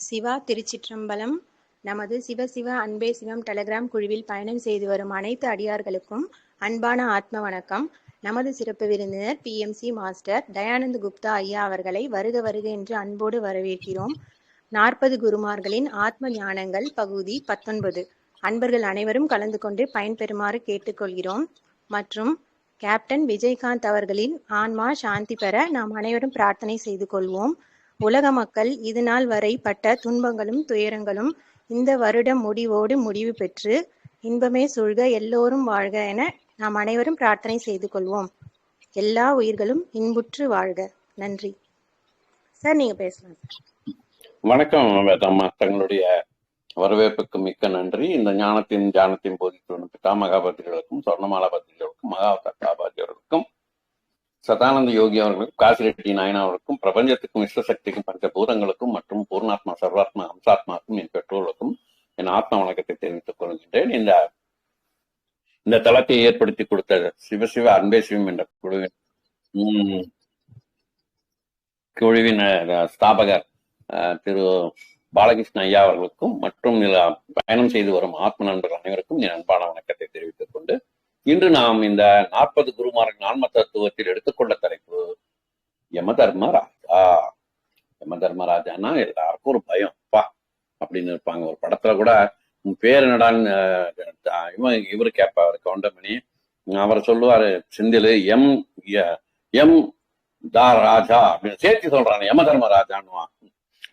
சிவா திருச்சிற்றம்பலம். நமது சிவசிவ அன்பே சிவம் டெலகிராம் குழுவில் பயணம் செய்து வரும் அனைத்து அடியார்களுக்கும் அன்பான ஆத்ம வணக்கம். நமது சிறப்பு விருந்தினர் PMC மாஸ்டர் தயானந்த் குப்தா ஐயா அவர்களை வருக வருக என்று அன்போடு வரவேற்கிறோம். 40 குருமார்களின் ஆத்ம ஞானங்கள் பகுதி 19 அன்பர்கள் அனைவரும் கலந்து கொண்டு பயன்பெறுமாறு கேட்டுக்கொள்கிறோம். மற்றும் கேப்டன் விஜயகாந்த் அவர்களின் ஆன்மா சாந்தி பெற நாம் அனைவரும் பிரார்த்தனை செய்து கொள்வோம். உலக மக்கள் இது நாள் வரை பட்ட துன்பங்களும் துயரங்களும் இந்த வருடம் முடிவோடு முடிவு பெற்று இன்பமே சூழ்க, எல்லோரும் வாழ்க என நாம் அனைவரும் பிரார்த்தனை செய்து கொள்வோம். எல்லா உயிர்களும் இன்புற்று வாழ்க. நன்றி சார், நீங்க பேசலாம். வணக்கம் வேதம்மா, தங்களுடைய வரவேற்புக்கு மிக்க நன்றி. இந்த ஞானத்தின் போதித்து வந்துட்டா மகாபத்திரிகளுக்கும் சொர்ணமாலா பத்திரிகளுக்கும் மகாபாத்தியர்களுக்கும் சதானந்த யோகி அவர்களுக்கும் காசிரெட்டி நாயனா அவர்களுக்கும் பிரபஞ்சத்துக்கும் விஸ்வசக்திக்கும் பஞ்சபூதங்களுக்கும் மற்றும் பூர்ணாத்மா சர்வாத்மா அம்சாத்மாக்கும் என் பெற்றோர்களுக்கும் என் ஆத்மா வணக்கத்தை தெரிவித்துக் கொள்கின்றேன். இந்த தளத்தை ஏற்படுத்தி கொடுத்த சிவசிவ அன்பே சிவம் என்ற குழுவின் ஸ்தாபகர் திரு பாலகிருஷ்ண ஐயா அவர்களுக்கும் மற்றும் பயணம் செய்து வரும் ஆத்ம நண்பர்கள் அனைவருக்கும் என் அன்பான வணக்கத்தை தெரிவித்துக் கொண்டு இன்று நாம் இந்த 40 குருமாரின் ஆன்ம தத்துவத்தில் எடுத்துக்கொண்ட தலைப்பு யம தர்மராஜா. யம தர்மராஜான்னா எல்லாருக்கும் ஒரு பயம் பா அப்படின்னு இருப்பாங்க. ஒரு படத்துல கூட பேர் என்னடான்னு இவரு கேட்பாரு கவுண்டமணி. அவர் சொல்லுவாரு செந்தில் எம் தா ராஜா அப்படின்னு சேர்த்து சொல்றாங்க, யம தர்மராஜான்னுவான்.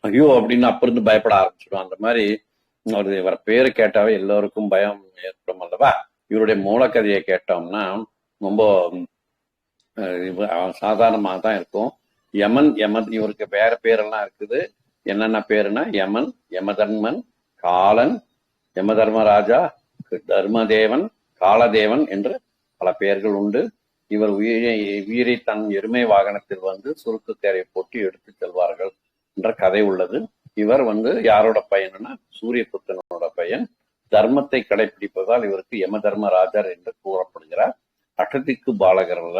ஐயோ அப்படின்னு அப்ப இருந்து பயப்பட ஆரம்பிச்சிடுவான். அந்த மாதிரி இவர் பேரு கேட்டாவே எல்லோருக்கும் பயம் ஏற்படும் அல்லவா. இவருடைய மூலக்கதையை கேட்டோம்னா ரொம்ப சாதாரணமாக தான் இருக்கும். யமன் இவருக்கு வேற பேரெல்லாம் இருக்குது. என்னென்ன பேருனா யமன், யமதர்மன், காலன், யம தர்மராஜா, தர்மதேவன், காலதேவன் என்று பல பெயர்கள் உண்டு. இவர் உயிரை தன் எருமை வாகனத்தில் வந்து சுருக்கு தேரை போட்டு எடுத்து செல்வார்கள் என்ற கதை உள்ளது. இவர் யாரோட பையன்னா சூரிய புத்தனோட பையன். தர்மத்தை கடைபிடிப்பதால் இவருக்கு யம தர்மராஜர் என்று கூறப்படுகிறார். அட்டதிக்கு பாலகர்ல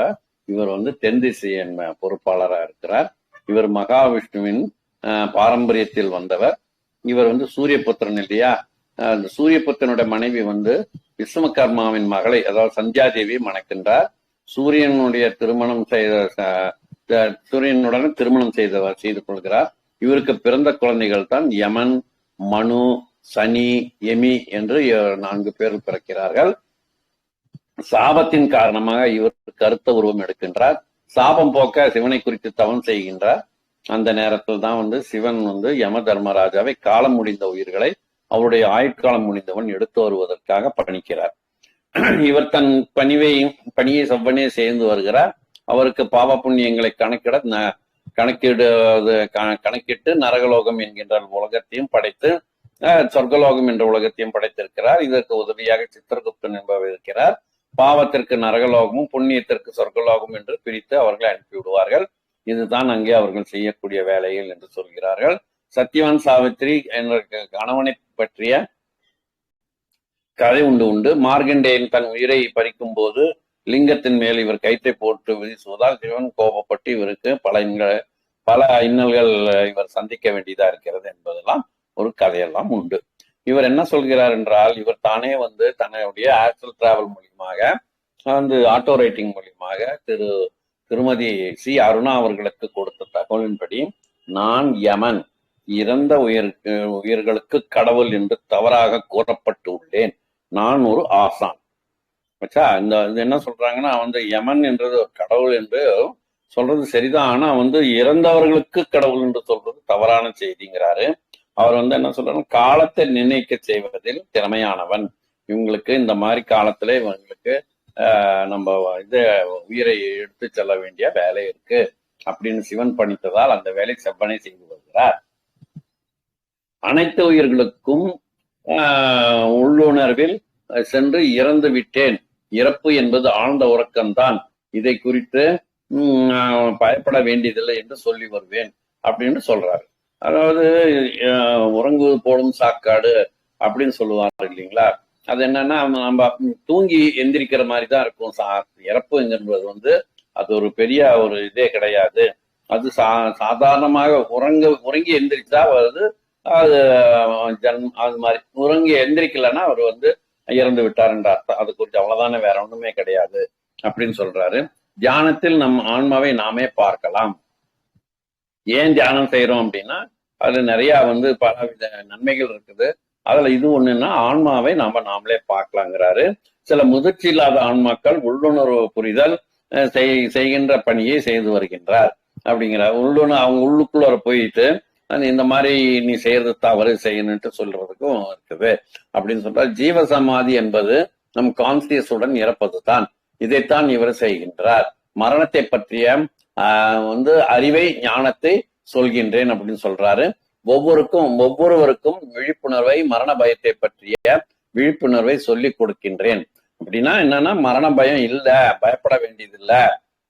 இவர் தென் திசையின் பொறுப்பாளராக இருக்கிறார். இவர் மகாவிஷ்ணுவின் பாரம்பரியத்தில் வந்தவர். இவர் சூரிய புத்திரன் இல்லையா. அந்த சூரிய புத்திரனுடைய மனைவி விஸ்வகர்மாவின் மகளை, அதாவது சந்தியாதேவியை மணக்கின்றார். சூரியனுடன் திருமணம் செய்து கொள்கிறார். இவருக்கு பிறந்த குழந்தைகள் தான் யமன், மனு, சனி, எமி என்று 4 பேர் பிறக்கிறார்கள். சாபத்தின் காரணமாக இவர் கருத்த உருவம் எடுக்கின்றார். சாபம் போக்க சிவனை குறித்து தவம் செய்கின்றார். அந்த நேரத்தில் தான் சிவன் யம தர்மராஜாவை காலம் முடிந்த உயிர்களை அவருடைய ஆயுட்காலம் முடிந்தவன் எடுத்து வருவதற்காக பணிக்கிறார். இவர் தன் பணியை செவ்வனே சேர்ந்து வருகிறார். அவருக்கு பாவ புண்ணியங்களை கணக்கிட்டு நரகலோகம் என்கின்ற உலகத்தையும் படைத்து சொர்க்கலோகம் என்ற உலகத்தையும் படைத்திருக்கிறார். இதற்கு உதவியாக சித்திரகுப்தன் என்பவர் இருக்கிறார். பாவத்திற்கு நரகலோகமும் புண்ணியத்திற்கு சொர்க்கலோகம் என்று பிரித்து அவர்களை அனுப்பிவிடுவார்கள். இதுதான் அங்கே அவர்கள் செய்யக்கூடிய வேலைகள் என்று சொல்கிறார்கள். சத்யவான் சாவித்ரி என்ற கணவனை பற்றிய கதை உண்டு. மார்கண்டேயன் தன் உயிரை பறிக்கும் போது லிங்கத்தின் மேல் இவர் கைத்தை போட்டு வீசுவதால் சிவன் கோபப்பட்டு இவருக்கு பல இன்னல்கள் இவர் சந்திக்க வேண்டியதா இருக்கிறது என்பதெல்லாம் ஒரு கதையெல்லாம் உண்டு. இவர் என்ன சொல்கிறார் என்றால், இவர் தானே தன்னுடைய ஆஸ்ட்ரல் டிராவல் மூலியமாக ஆட்டோ ரைட்டிங் மூலியமாக திருமதி சி அருணா அவர்களுக்கு கொடுத்த தகவலின்படி, நான் யமன், இறந்த உயிர்களுக்கு கடவுள் என்று தவறாக கூறப்பட்டு உள்ளேன். நான் ஒரு ஆசான். இது என்ன சொல்றாங்கன்னா, யமன் என்றது ஒரு கடவுள் என்று சொல்றது சரிதான். ஆனா இறந்தவர்களுக்கு கடவுள் என்று சொல்றது தவறான செய்திங்கிறாரு. அவர் என்ன சொல்றாரு, காலத்தை நிர்ணயிக்க செய்வதில் திறமையானவன். இவங்களுக்கு இந்த மாதிரி காலத்துல இவங்களுக்கு நம்ம உயிரை எடுத்து செல்ல வேண்டிய வேலை இருக்கு அப்படின்னு சிவன் பணித்ததால் அந்த வேலை செவ்வனே செய்து வருகிறார். அனைத்து உயிர்களுக்கும் உள்ளுணர்வில் சென்று இறந்து விட்டேன், இறப்பு என்பது ஆழ்ந்த உறக்கம்தான், இதை குறித்து பயப்பட வேண்டியதில்லை என்று சொல்லி வருவேன் அப்படின்னு சொல்றாரு. அதாவது உறங்குவது போடும் சாக்காடு அப்படின்னு சொல்லுவாங்க இல்லைங்களா. அது என்னன்னா, நம்ம தூங்கி எந்திரிக்கிற மாதிரி தான் இருக்கும். இறப்புங்கிறது அது ஒரு பெரிய ஒரு இதே கிடையாது. அது சாதாரணமாக உறங்கி எந்திரிச்சா அது அது மாதிரி உறங்கி எந்திரிக்கலன்னா அவர் வந்து இறந்து விட்டார் என்ற அர்த்தம். அது குறித்து அவ்வளவுதானே, வேற ஒண்ணுமே கிடையாது அப்படின்னு சொல்றாரு. தியானத்தில் நம் ஆன்மாவை நாமே பார்க்கலாம். ஏன் தியானம் செய்யறோம் அப்படின்னா அது நிறைய வந்து பலவித நன்மைகள் இருக்குது. அதுல இது ஒண்ணுன்னா ஆன்மாவை நாமளே பார்க்கலாங்கிறாரு. சில முதிர்ச்சி இல்லாத ஆன்மாக்கள் உள்ளுணர்வு புரிதல் செய்கின்ற பணியை செய்து வருகின்றார் அப்படிங்கிறார். அவங்க உள்ளுக்குள்ள போயிட்டு இந்த மாதிரி நீ செய்யறது தவறு செய்யணும்ட்டு சொல்றதுக்கும் இருக்குது அப்படின்னு சொல்றாரு. ஜீவசமாதி என்பது நம் கான்சியஸுடன் இறப்பது தான். இதைத்தான் இவர் செய்கின்றார். மரணத்தை பற்றிய வந்து அறிவை ஞானத்தை சொல்கின்றேன் அப்படின்னு சொல்றாரு. ஒவ்வொருவருக்கும் விழிப்புணர்வை, மரண பயத்தை பற்றிய விழிப்புணர்வை சொல்லிக் கொடுக்கின்றேன். அப்படின்னா என்னன்னா, மரண பயம் இல்ல, பயப்பட வேண்டியது இல்ல.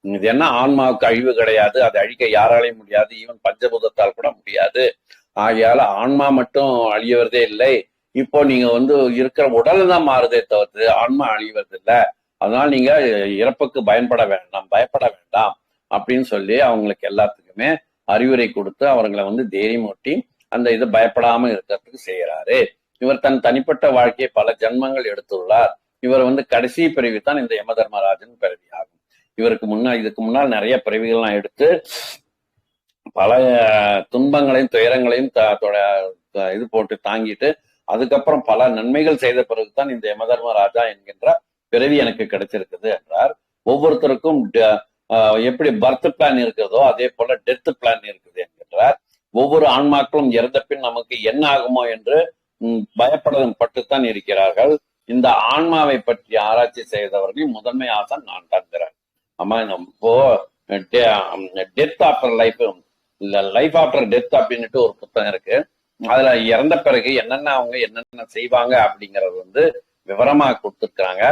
இது என்ன, ஆன்மாவுக்கு அழிவு கிடையாது, அதை அழிக்க யாராலையும் முடியாது, ஈவன் பஞ்சபூதத்தால் கூட முடியாது. ஆகையால ஆன்மா மட்டும் அழியவதே இல்லை. இப்போ நீங்க வந்து இருக்கிற உடல் தான் மாறுதே தவிர்த்து ஆன்மா அழிவது இல்லை. அதனால நீங்க இறப்புக்கு பயப்பட வேண்டாம் அப்படின்னு சொல்லி அவங்களுக்கு எல்லாத்துக்குமே அறிவுரை கொடுத்து அவர்களை வந்து தைரியமூட்டி அந்த இது பயப்படாம இருக்கிறதுக்கு செய்யறாரு. இவர் தன் தனிப்பட்ட வாழ்க்கையை பல ஜன்மங்கள் எடுத்துள்ளார். இவர் வந்து கடைசி பிறவி தான் இந்த யம தர்மராஜன் பிறவி ஆகும். இதுக்கு முன்னால் நிறைய பிறவிகள்லாம் எடுத்து பல துன்பங்களையும் துயரங்களையும் இது போட்டு தாங்கிட்டு அதுக்கப்புறம் பல நன்மைகள் செய்த பிறகுதான் இந்த யம தர்மராஜா என்கின்ற பிறவி எனக்கு கிடைச்சிருக்குது என்றார். ஒவ்வொருத்தருக்கும் எப்படி பர்த் பிளான் இருக்கிறதோ அதே போல டெத் பிளான் இருக்குது என்கின்றார். ஒவ்வொரு ஆன்மாக்களும் இறந்த பின் நமக்கு என்ன ஆகுமோ என்று பயப்படப்பட்டுத்தான் இருக்கிறார்கள். இந்த ஆன்மாவை பற்றி ஆராய்ச்சி செய்தவர்கள் முதன்மை ஆசான் நான் தந்துறேன். ஆமா, இப்போ death after life, life after death அப்படின்னுட்டு ஒரு புத்தகம் இருக்கு. அதுல இறந்த பிறகு அவங்க என்னென்ன செய்வாங்க அப்படிங்கறது வந்து விவரமா கொடுத்துருக்காங்க.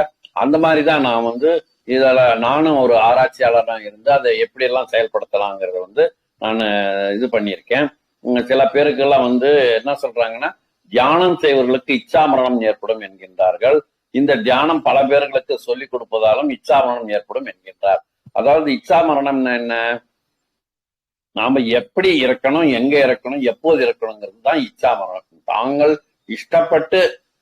அந்த மாதிரிதான் நான் வந்து இதுல நானும் ஒரு ஆராய்ச்சியாளராக இருந்து அதை எப்படி எல்லாம் செயல்படுத்தலாங்கிறத வந்து நான் இது பண்ணியிருக்கேன். சில பேருக்கெல்லாம் வந்து என்ன சொல்றாங்கன்னா, தியானம் செய்வர்களுக்கு இச்சா மரணம் ஏற்படும் என்கின்றார்கள். இந்த தியானம் பல பேர்களுக்கு சொல்லிக் கொடுப்பதாலும் இச்சா மரணம் ஏற்படும் என்கின்றார். அதாவது இச்சா மரணம்னா என்ன, நாம எப்படி இறக்கணும், எங்க இறக்கணும், எப்போது இறக்கணுங்கிறது தான் இச்சா மரணம். தாங்கள் இஷ்டப்பட்டு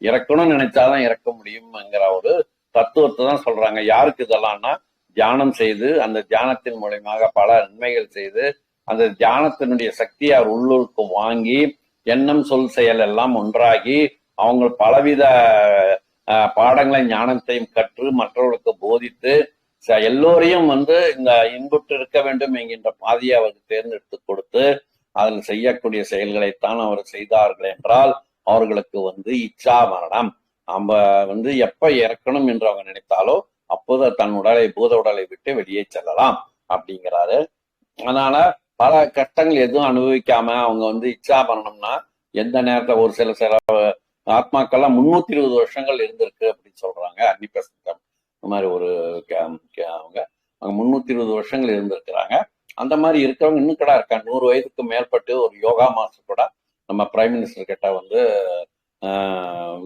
இறக்கணும்னு நினைச்சாதான் இறக்க முடியும்ங்கிற ஒரு தத்துவத்தை தான் சொல்றாங்க. யாருக்கு இதெல்லாம்னா, தியானம் செய்து அந்த தியானத்தின் மூலமாக பல நன்மைகள் செய்து அந்த தியானத்தினுடைய சக்தியை அவர் உள்ளூருக்கு வாங்கி எண்ணம் சொல் செயல் எல்லாம் ஒன்றாகி அவங்க பலவித பாடங்களை ஞானத்தையும் கற்று மற்றவர்களுக்கு போதித்து எல்லோரையும் வந்து இந்த இன்புற்று இருக்க வேண்டும் என்கின்ற பாதையை அவருக்கு தேர்ந்தெடுத்து கொடுத்து அதில் செய்யக்கூடிய செயல்களைத்தான் அவர் செய்தார்கள் என்றால் அவர்களுக்கு வந்து இச்சா மரணம். நம்ம வந்து எப்ப இறக்கணும் என்று அவங்க நினைத்தாலோ அப்போது தன் உடலை பூத உடலை விட்டு வெளியே செல்லலாம் அப்படிங்கிறாரு. அதனால பல கஷ்டங்கள் எதுவும் அனுபவிக்காம அவங்க வந்து இச்சா மரணம்னா எந்த நேரத்துல ஒரு சில ஆத்மாக்கள்லாம் 320 வருஷங்கள் இருந்திருக்கு அப்படின்னு சொல்றாங்க. அன்னிபெசன்டம் இந்த மாதிரி ஒரு அவங்க 320 வருஷங்கள் இருந்திருக்கிறாங்க. அந்த மாதிரி இருக்கிறவங்க இன்னும் கூட இருக்காங்க. 100 வயதுக்கு மேற்பட்டு ஒரு யோகா மாஸ்டர் கூட நம்ம பிரைம் மினிஸ்டர் கிட்ட வந்து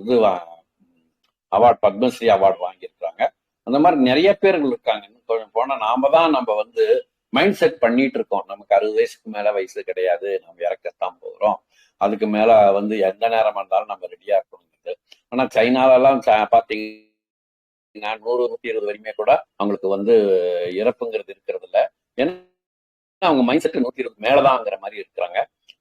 இது அவார்டு, பத்மஸ்ரீ அவார்டு வாங்கியிருக்கிறாங்க. அந்த மாதிரி நிறைய பேர்கள் இருக்காங்க. இன்னும் போனா நம்ம வந்து மைண்ட் செட் பண்ணிட்டு இருக்கோம். நமக்கு 60 வயசுக்கு மேல வயசு கிடையாது, நம்ம இறக்கத்தான் போகிறோம், அதுக்கு மேல வந்து எந்த நேரம் இருந்தாலும் நம்ம ரெடியா இருக்கணுங்கிறது. ஆனா சைனாலெல்லாம் பாத்தீங்கன்னா 100-120 வரையுமே கூட அவங்களுக்கு வந்து இறப்புங்கிறது இருக்கிறது இல்லை. ஏன்னா அவங்க மைண்ட் செட் 120 மேலதான்ங்கிற மாதிரி இருக்கிறாங்க.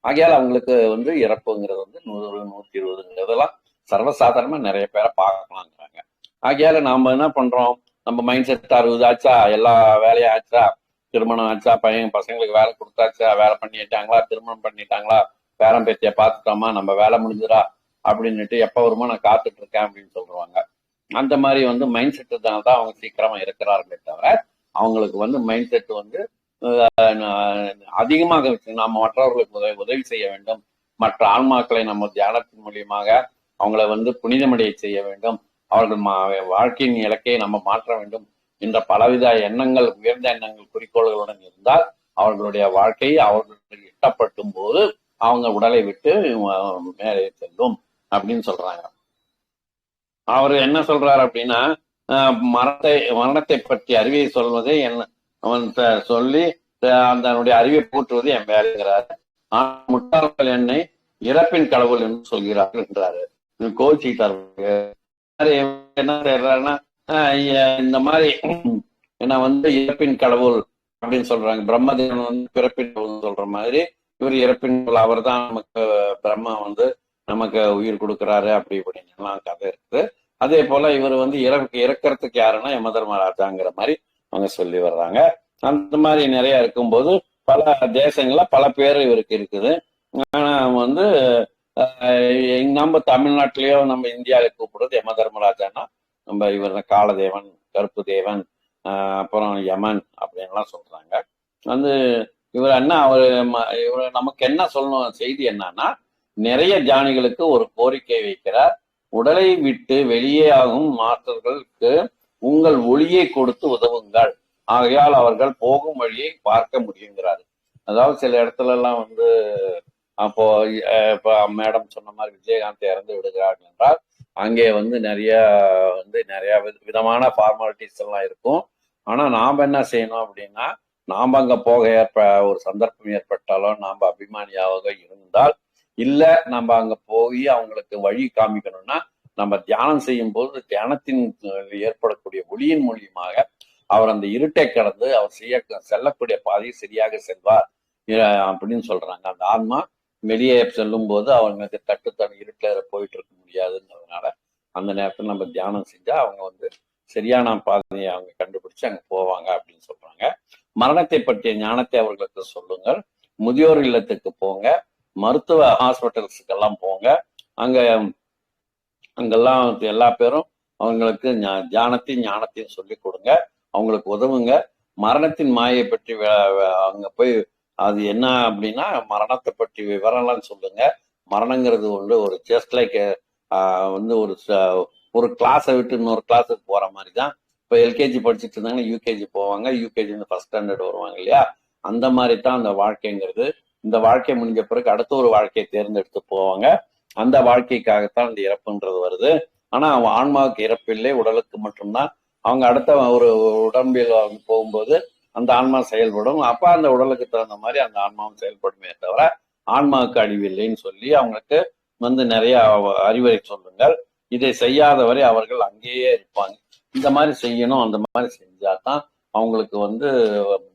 ஆகையால் அவங்களுக்கு வந்து இறப்புங்கிறது வந்து 100-120ங்கிறதெல்லாம் சர்வசாதாரணமா நிறைய பேரை பார்க்கலாங்கிறாங்க. ஆகையால நாம என்ன பண்றோம், நம்ம மைண்ட் செட் 60 ஆச்சா, எல்லா வேலையும் ஆச்சா, திருமணம் ஆச்சா, பசங்களுக்கு வேலை கொடுத்தாச்சா, வேலை பண்ணிட்டாங்களா, திருமணம் பண்ணிட்டாங்களா, பேரம் பேத்திய பார்த்துட்டோமா, நம்ம வேலை முடிஞ்சிடா அப்படின்னுட்டு எப்ப வருமா நான் காத்துட்டு இருக்கேன் அப்படின்னு சொல்லுவாங்க. அந்த மாதிரி வந்து மைண்ட் செட்டுனால தான் அவங்க சீக்கிரமா இருக்கிறார்களே தவிர அவங்களுக்கு வந்து மைண்ட் செட் வந்து அதிகமாக நாம மற்றவர்களுக்கு உதவி செய்ய வேண்டும், மற்ற ஆன்மாக்களை நம்ம தியானத்தின் மூலியமாக அவங்கள வந்து புனிதமடைய செய்ய வேண்டும், அவர்கள் வாழ்க்கையின் இலக்கையை நம்ம மாற்ற வேண்டும் என்ற பலவித எண்ணங்கள், உயர்ந்த எண்ணங்கள், குறிக்கோள்களுடன் இருந்தால் அவர்களுடைய வாழ்க்கை அவர்களுக்கு இஷ்டப்பட்டும் போது அவங்க உடலை விட்டு மேலே செல்லும் அப்படின்னு சொல்றாங்க. அவர் என்ன சொல்றாரு அப்படின்னா, மரணத்தை பற்றி அறிவை சொல்வதை அவன் சொல்லி அதனுடைய அறிவை பூட்டுவது என் வேலைங்கிறாரு. முட்டாள்கள் என்னை இறப்பின் கடவுள் என்று சொல்கிறார்கள் என்றாரு. கோச்சிட்டார். என்ன செய்யறாருன்னா இந்த மாதிரி என்ன வந்து இறப்பின் கடவுள் அப்படின்னு சொல்றாங்க. பிரம்மதேவன் வந்து பிறப்பின் கடவுள் சொல்ற மாதிரி இவர் இறப்பின் அவர் தான் நமக்கு பிரம்மா வந்து நமக்கு உயிர் கொடுக்குறாரு அப்படி இப்படின்னு எல்லாம் கதை இருக்குது. அதே போல இவர் வந்து இறக்கிறதுக்கு யாருன்னா யமதர்மராஜாங்கிற மாதிரி அவங்க சொல்லி வர்றாங்க. அந்த மாதிரி நிறைய இருக்கும்போது பல தேசங்கள்ல பல பேர் இவருக்கு இருக்குது. ஆனா வந்து நம்ம தமிழ்நாட்டிலேயோ நம்ம இந்தியாவில கூப்பிடுறது யம தர்மராஜான்னா நம்ம இவர் காலதேவன், கருப்பு தேவன், அப்புறம் யமன் அப்படின்லாம் சொல்றாங்க. வந்து இவர் என்ன இவர் நமக்கு என்ன சொல்லணும் செய்தி என்னன்னா, நிறைய ஜானிகளுக்கு ஒரு கோரிக்கை வைக்கிறார். உடலை விட்டு வெளியே ஆகும் மாற்றர்களுக்கு உங்கள் ஒளியை கொடுத்து உதவுங்கள், ஆகையால் அவர்கள் போகும் வழியை பார்க்க முடியுங்கிறாரு. அதாவது சில இடத்துல எல்லாம் வந்து அப்போ இப்போ மேடம் சொன்ன மாதிரி விஜயகாந்த் இறந்து விடுகிறார்கள் என்றால் அங்கே வந்து நிறைய விதமான ஃபார்மாலிட்டிஸ் எல்லாம் இருக்கும். ஆனா நாம் என்ன செய்யணும் அப்படின்னா, நாம் அங்க போக ஒரு சந்தர்ப்பம் ஏற்பட்டாலோ நாம் அபிமானியாக இருந்தால் இல்ல நம்ம அங்க போய் அவங்களுக்கு வழி காமிக்கணும்னா நம்ம தியானம் செய்யும் போது தியானத்தின் ஏற்படக்கூடிய ஒளியின் மூலியமாக அவர் அந்த இருட்டை கடந்து அவர் செல்லக்கூடிய பாதையை சரியாக செல்வார் அப்படின்னு சொல்றாங்க. அந்த ஆன்மா வெளியே செல்லும் போது அவங்க தட்டுத்தன் இருட்டுல போயிட்டு இருக்க முடியாதுங்கிறதுனால அந்த நேரத்தில் நம்ம தியானம் செஞ்சா அவங்க வந்து சரியான பாதையை அவங்க கண்டுபிடிச்சு அங்க போவாங்க அப்படின்னு சொல்றாங்க. மரணத்தை பற்றிய ஞானத்தை அவர்களுக்கு சொல்லுங்கள். முதியோர் இல்லத்துக்கு போங்க, மருத்துவ ஹாஸ்பிட்டல்ஸுக்கெல்லாம் போங்க. அங்கெல்லாம் எல்லா பேரும் அவங்களுக்கு ஞானத்தையும் சொல்லி கொடுங்க, அவங்களுக்கு உதவுங்க. மரணத்தின் மாயை பற்றி அங்க போய் அது என்ன அப்படின்னா மரணத்தை பற்றி விவரம்லாம் சொல்லுங்க. மரணங்கிறது வந்து ஒரு ஜஸ்ட் லைக் வந்து ஒரு கிளாஸை விட்டு இன்னொரு கிளாஸுக்கு போற மாதிரி தான். இப்போ எல்கேஜி படிச்சுட்டு இருந்தாங்கன்னா யூகேஜி போவாங்க, யூகேஜி ஃபர்ஸ்ட் ஸ்டாண்டர்ட் வருவாங்க இல்லையா, அந்த மாதிரி தான் அந்த வாழ்க்கைங்கிறது. இந்த வாழ்க்கை முடிஞ்ச பிறகு அடுத்த ஒரு வாழ்க்கையை தேர்ந்தெடுத்து போவாங்க. அந்த வாழ்க்கைக்காகத்தான் இந்த இறப்புன்றது வருது. ஆனா அவன் ஆன்மாவுக்கு இறப்பு இல்லை, உடலுக்கு மட்டும்தான். அவங்க அடுத்த ஒரு உடம்பில் போகும்போது அந்த ஆன்மா செயல்படும். அப்ப அந்த உடலுக்கு தகுந்த மாதிரி அந்த ஆன்மாவும் செயல்படுமே தவிர ஆன்மாவுக்கு அழிவில்லைன்னு சொல்லி அவங்களுக்கு வந்து நிறைய அறிவுரை சொல்லுங்கள். இதை செய்யாதவரை அவர்கள் அங்கேயே இருப்பாங்க. இந்த மாதிரி செய்யணும், அந்த மாதிரி செஞ்சாதான் அவங்களுக்கு வந்து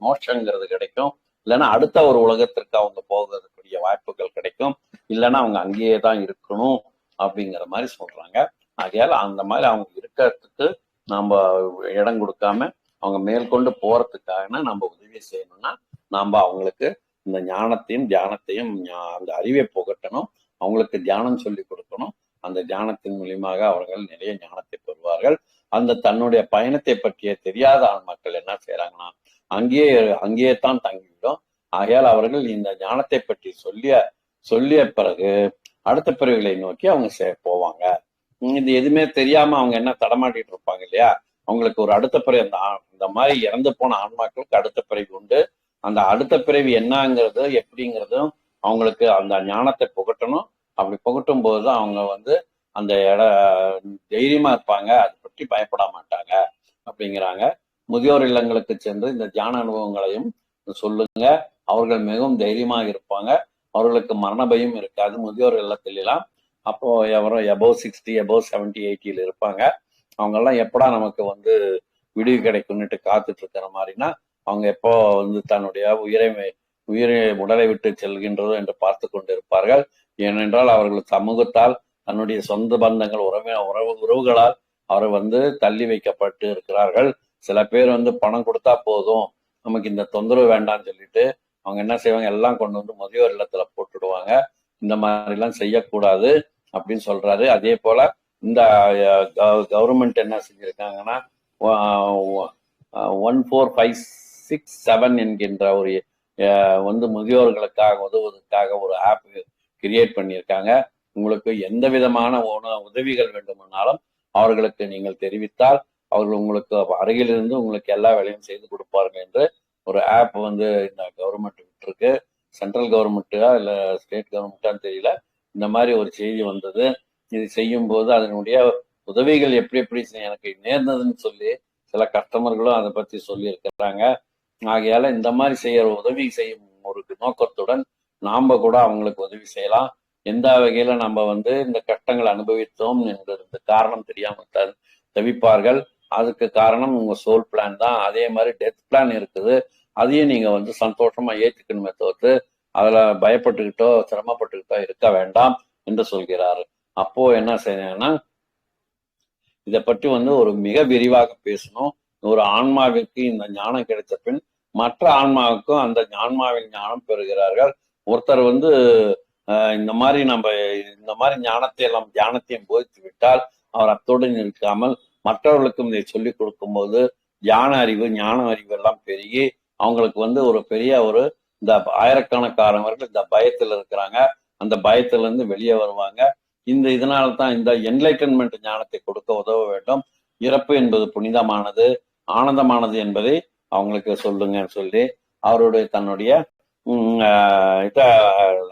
மோட்சங்கிறது கிடைக்கும். இல்லைன்னா அடுத்த ஒரு உலகத்திற்கு அவங்க போகிறதுக்குரிய வாய்ப்புகள் கிடைக்கும். இல்லைன்னா அவங்க அங்கேயே தான் இருக்கணும் அப்படிங்கிற மாதிரி சொல்றாங்க. ஆகையால அந்த மாதிரி அவங்க இருக்கிறதுக்கு நம்ம இடம் கொடுக்காம அவங்க மேற்கொண்டு போறதுக்காக நம்ம உதவி செய்யணும்னா நாம அவங்களுக்கு இந்த ஞானத்தையும் தியானத்தையும் அந்த அறிவை புகட்டணும், அவங்களுக்கு தியானம் சொல்லி கொடுக்கணும். அந்த தியானத்தின் மூலியமாக அவர்கள் நிறைய ஞானத்தை பெறுவார்கள். அந்த தன்னுடைய பயணத்தை பற்றிய தெரியாத மக்கள் என்ன செய்யறாங்கன்னா அங்கேயே தான் தங்கிவிடும். ஆகையால் அவர்கள் இந்த ஞானத்தை பற்றி சொல்லிய பிறகு அடுத்த பிறவிகளை நோக்கி அவங்க போவாங்க. இது எதுவுமே தெரியாம அவங்க என்ன தடமாட்டிட்டு இருப்பாங்க இல்லையா, அவங்களுக்கு ஒரு அடுத்த பிறவி இந்த மாதிரி இறந்து போன ஆன்மாக்களுக்கு அடுத்த பிறவி உண்டு. அந்த அடுத்த பிறவி என்னங்கிறது எப்படிங்கிறதும் அவங்களுக்கு அந்த ஞானத்தை புகட்டணும். அப்படி புகட்டும் போதுதான் அவங்க வந்து அந்த தைரியமா இருப்பாங்க, அதை பற்றி பயப்பட மாட்டாங்க அப்படிங்கிறாங்க. முதியோர் இல்லங்களுக்கு சென்று இந்த தியான அனுபவங்களையும் சொல்லுங்க, அவர்கள் மிகவும் தைரியமாக இருப்பாங்க, அவர்களுக்கு மரண பயம் இருக்காது. முதியோர் இல்லத்திலாம் அப்போ எவரும் above 60 above 70 80 இருப்பாங்க. அவங்க எல்லாம் எப்படா நமக்கு வந்து விடுவி கிடைக்கும்னுட்டு காத்துட்டு இருக்கிற மாதிரினா அவங்க எப்போ வந்து தன்னுடைய உயிரை உடலை விட்டு செல்கின்றதோ என்று பார்த்து கொண்டு இருப்பார்கள். ஏனென்றால் அவர்கள் சமூகத்தால் தன்னுடைய சொந்த பந்தங்கள் உறவுகளால் அவர் வந்து தள்ளி வைக்கப்பட்டு இருக்கிறார்கள். சில பேர் வந்து பணம் கொடுத்தா போதும், நமக்கு இந்த தொந்தரவு வேண்டாம்னு சொல்லிட்டு அவங்க என்ன செய்வாங்க, எல்லாம் கொண்டு வந்து முதியோர் இல்லத்துல போட்டுடுவாங்க. இந்த மாதிரி எல்லாம் செய்யக்கூடாது அப்படின்னு சொல்றாரு. அதே போல இந்த கவர்மெண்ட் என்ன செஞ்சிருக்காங்கன்னா 14567 என்கின்ற ஒரு வந்து முதியோர்களுக்காக உதவுவதற்காக ஒரு ஆப் கிரியேட் பண்ணியிருக்காங்க. உங்களுக்கு எந்த விதமான உதவிகள் வேண்டுமானாலும் அவர்களுக்கு நீங்கள் தெரிவித்தால் அவர்கள் உங்களுக்கு அருகில் இருந்து உங்களுக்கு எல்லா வேலையும் செய்து கொடுப்பார்கள் என்று ஒரு ஆப் வந்து இந்த கவர்மெண்ட் விட்டுருக்கு. சென்ட்ரல் கவர்மெண்ட்டா இல்லை ஸ்டேட் கவர்மெண்ட்டான்னு தெரியல, இந்த மாதிரி ஒரு செய்தி வந்தது. இது செய்யும் போது அதனுடைய உதவிகள் எப்படி எனக்கு நேர்ந்ததுன்னு சொல்லி சில கஸ்டமர்களும் அதை பற்றி சொல்லி இருக்கிறாங்க. ஆகையால இந்த மாதிரி உதவி செய்யும் ஒரு நோக்கத்துடன் நாம கூட அவங்களுக்கு உதவி செய்யலாம். எந்த வகையில நம்ம வந்து இந்த கஷ்டங்களை அனுபவித்தோம் என்ற காரணம் தெரியாமல் தவிப்பார்கள். அதுக்கு காரணம் உங்க சோல் பிளான் தான். அதே மாதிரி டெத் பிளான் இருக்குது, அதையும் நீங்க வந்து சந்தோஷமா ஏற்றுக்கணுமே தவிர்த்து அதுல பயப்பட்டுக்கிட்டோ சிரமப்பட்டுக்கிட்டோ இருக்க வேண்டாம் என்று சொல்கிறாரு. அப்போ என்ன செய்யணும்னா, இதை பற்றி வந்து ஒரு மிக விரிவாக பேசணும். ஒரு ஆன்மாவிற்கு இந்த ஞானம் கிடைத்த பின் மற்ற ஆன்மாவுக்கும் அந்த ஆன்மாவின் ஞானம் பெறுகிறார்கள். ஒருத்தர் வந்து இந்த மாதிரி ஞானத்தை எல்லாம் தியானத்தையும் போதித்து விட்டால் அவர் அத்தோடு நிற்காமல் மற்றவர்களுக்கும் இதை சொல்லிக் கொடுக்கும் போது ஞான அறிவு எல்லாம் பெருகி அவங்களுக்கு வந்து ஒரு பெரிய இந்த ஆயிரக்கணக்கானவர்கள் இந்த பயத்தில் இருக்கிறாங்க. அந்த பயத்திலிருந்து வெளியே வருவாங்க. இதனால தான் இந்த என்லைட்டன்மெண்ட் ஞானத்தை கொடுக்க உதவ வேண்டும். இறப்பு என்பது புனிதமானது, ஆனந்தமானது என்பதை அவங்களுக்கு சொல்லுங்கன்னு சொல்லி அவருடைய தன்னுடைய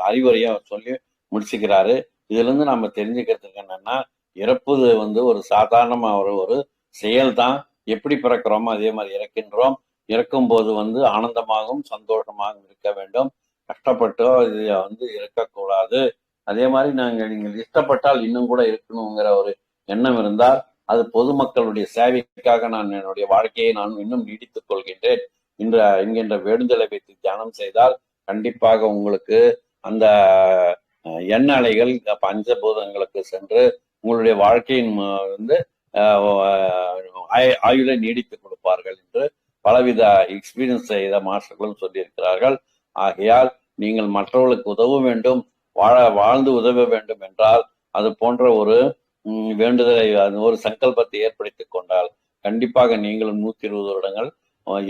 அறிவுரையை சொல்லி முடிச்சுக்கிறாரு. இதுல இருந்து நம்ம தெரிஞ்சுக்கிறதுக்கு என்னன்னா, இறப்புது வந்து ஒரு சாதாரணமா ஒரு செயல் தான். எப்படி பிறக்கிறோமோ அதே மாதிரி இறக்கின்றோம். இறக்கும் போது வந்து ஆனந்தமாகவும் சந்தோஷமாகவும் இருக்க வேண்டும். கஷ்டப்பட்டோ இது வந்து இருக்கக்கூடாது. அதே மாதிரி நீங்கள் இஷ்டப்பட்டால் இன்னும் கூட இருக்கணுங்கிற ஒரு எண்ணம் இருந்தால் அது பொதுமக்களுடைய சேவைக்காக நான் என்னுடைய வாழ்க்கையை நான் இன்னும் நீடித்துக் கொள்கின்றேன் என்கின்ற வேண்டுதலை வைத்து தியானம் செய்தால் கண்டிப்பாக உங்களுக்கு அந்த எண்ண அலைகள் பஞ்சபூதங்களுக்கு சென்று உங்களுடைய வாழ்க்கையின் வந்து ஆயுளை நீடித்துக் கொடுப்பார்கள் என்று பலவித எக்ஸ்பீரியன்ஸ் செய்த மாஸ்டர்களும் சொல்லியிருக்கிறார்கள். ஆகையால் நீங்கள் மற்றவர்களுக்கு உதவ வேண்டும், வாழ்ந்து உதவ வேண்டும் என்றால் அது போன்ற ஒரு வேண்டுதலை ஒரு சங்கல்பத்தை ஏற்படுத்திக் கொண்டால் கண்டிப்பாக நீங்களும் 120 வருடங்கள்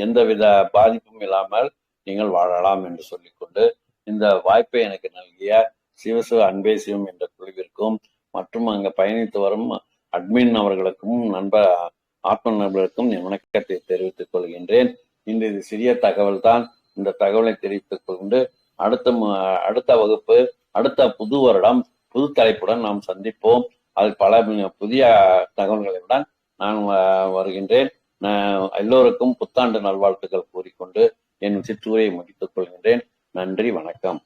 எந்தவித பாதிப்பும் இல்லாமல் நீங்கள் வாழலாம் என்று சொல்லிக்கொண்டு இந்த வாய்ப்பை எனக்கு நல்கிய சிவசிவ அன்பே சிவம் என்ற குழுவிற்கும் மற்றும் அங்க பயணித்து வரும் அட்மின் அவர்களுக்கும் ஆத்ம நண்பர்களுக்கும் என் வணக்கத்தை தெரிவித்துக் கொள்கின்றேன். இந்த இது சிறிய தகவல் தான். இந்த தகவலை தெரிவித்துக் கொண்டு அடுத்த வகுப்பு அடுத்த புது வருடம் புது தலைப்புடன் நாம் சந்திப்போம். அது பல புதிய தகவல்களுடன் நான் வருகின்றேன். எல்லோருக்கும் புத்தாண்டு நல்வாழ்த்துக்கள் கூறிக்கொண்டு என் சிற்றுரையை முடித்துக் கொள்கின்றேன். நன்றி, வணக்கம்.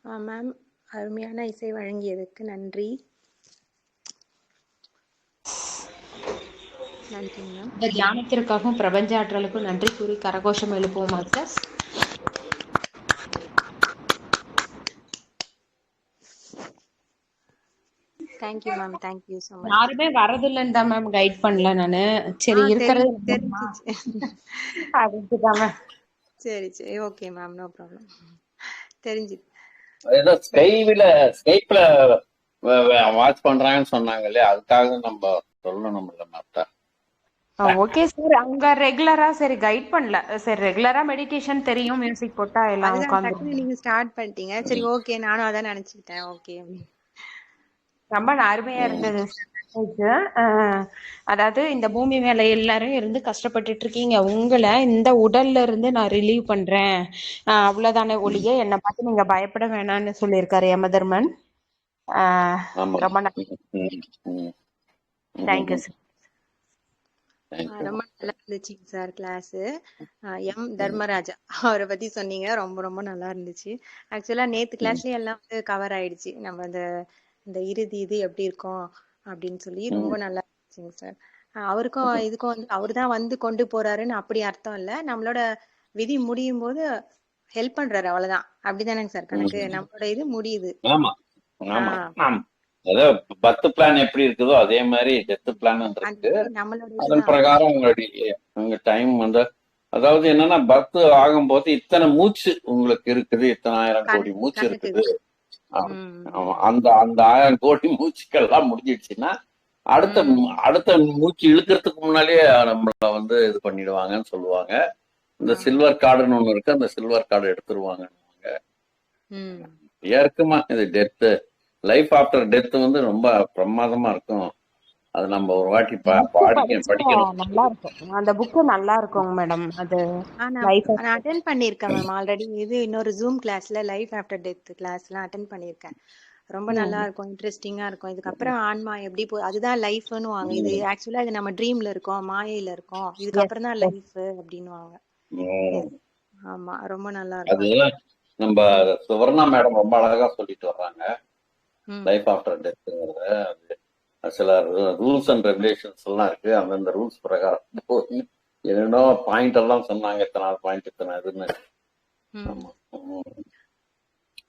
மேம், அருமையான இசை வழங்கியதுக்கு நன்றி. நன்றிங்க மேம். இந்த தியானத்திற்காகவும் பிரபஞ்ச ஆற்றலுக்கும் நன்றி கூறி கரகோஷம் எழுப்புவோம் masters. Thank you ma'am, thank you so much. யாருமே வரதில்லைன்னு தான் மேம் கைட் பண்ணல நானு. சரி இருக்கிறது தெரிஞ்சிச்சு. அப்படின்ட்டுதான். சரி சரி, ஓகே மேம், நோ ப்ராப்ளம். தெரிஞ்சு ஏதோ ஸ்கைப்ல வாட்ச் பண்றாங்கன்னு சொன்னாங்க இல்லையா, அதுக்காக நம்ம சொல்லணும் இல்ல மாத்தா. ஓகே சார், அங்க ரெகுலரா சரி கைட் பண்ணல. சரி ரெகுலரா மெடிடேஷன் தெரியும், மியூசிக் போட்டா எல்லாம் அதுதான் உட்காந்து டக்குன்னு நீங்க ஸ்டார்ட் பண்ணிட்டீங்க. சரி ஓகே, நானும் அதான் நினைச்சுக்கிட்டேன். ஓகே, ரொம்ப அருமையா இருந்தது. அதாவது இந்த பூமி மேல எல்லாரும் இருந்து கஷ்டப்பட்டுட்டு இருக்கீங்க, உங்களை இந்த உடல்ல இருந்து நான் ரிலீவ் பண்றேன், அவ்வளவுதானே ஒழிய என்னை பார்த்து நீங்க பயப்பட வேணாம்னு சொல்லியிருக்காரு யமதர்மன். ரொம்ப தேங்க்யூ சார். ரொம்ப நல்லா இருந்துச்சுங்க சார் கிளாஸ். எம் தர்மராஜா அவரை பத்தி சொன்னீங்க, ரொம்ப ரொம்ப நல்லா இருந்துச்சு. ஆக்சுவலா நேத்து கிளாஸ்லயே எல்லாம் வந்து கவர் ஆயிடுச்சு. நம்ம இந்த இறுதி இது எப்படி இருக்கும் அப்படின்னு சொல்லி ரொம்ப நல்லா இருந்துச்சுங்க சார். அவருக்கும் இதுக்கும் வந்து அவரு தான் வந்து கொண்டு போறாருன்னு அப்படி அர்த்தம் இல்ல, நம்மளோட விதி முடியும் போது ஹெல்ப் பண்றாரு, அவ்வளவுதான். அப்படிதானேங்க சார் கணக்கு? நம்மளோட இது முடியுது. ஆமா ஆமா ஆமா. ஏதோ பர்த் பிளான் எப்படி இருக்குதோ அதே மாதிரி டெத் பிளான் இருக்கு. அதன் பிரகாரம் உங்க டைம் வந்து, அதாவது என்னன்னா பர்த் ஆகும்போது இத்தனை மூச்சு உங்களுக்கு இருக்குது, இத்தனை 1000 கோடி மூச்சு இருக்குது. அந்த 1000 கோடி மூச்சுக்கெல்லாம் முடிஞ்சிடுச்சுன்னா அடுத்த மூச்சு இழுக்கிறதுக்கு முன்னாலேயே நம்மள வந்து இது பண்ணிடுவாங்கன்னு சொல்லுவாங்க. இந்த சில்வர் கார்டுன்னு ஒண்ணு இருக்கு, அந்த சில்வர் கார்டு எடுத்துருவாங்க. இருக்குமா இது டெத்து, லைஃப் ஆஃப்டர் டெத் வந்து ரொம்ப பிரமாதமா இருக்கும். அது நம்ம ஒரு வாட்டி படிக்கணும். நல்லா இருக்கும் அந்த புக், நல்லா இருக்கும் மேடம். அது நான் அட்டெண்ட் பண்ணிருக்கேன் மேம் ஆல்ரெடி. இது இன்னொரு ஜூம் கிளாஸ்ல லைஃப் ஆஃப்டர் டெத் கிளாஸ்லாம் அட்டெண்ட் பண்ணிருக்கேன். ரொம்ப நல்லா இருக்கும், இன்ட்ரெஸ்டிங்கா இருக்கும். இதுக்கப்புறம் ஆன்மா எப்படி அதுதான் லைஃப்னு வாங்க. இது ஆக்சுவலா இது நம்ம ட்ரீம்ல இருக்கோம், மாயையில இருக்கோம், இதுக்கப்புறம் தான் லைஃப் அப்படின்னு வாங்க. ஆமா, ரொம்ப நல்லா இருக்கும். நம்ம சுவர்ணா மேடம் ரொம்ப அழகா சொல்லிட்டு வர்றாங்க லைஃப் ஆஃப்டர் டெத்ங்கிறது. சில ரூல்ஸ் அண்ட் ரெகுலேஷன்ஸ் எல்லாம் இருக்கு, அந்தந்த ரூல்ஸ் பிரகாரம் என்னென்னோ பாயிண்ட் எல்லாம் சொன்னாங்க, இத்தனை பாயிண்ட் இத்தனை இதுன்னு.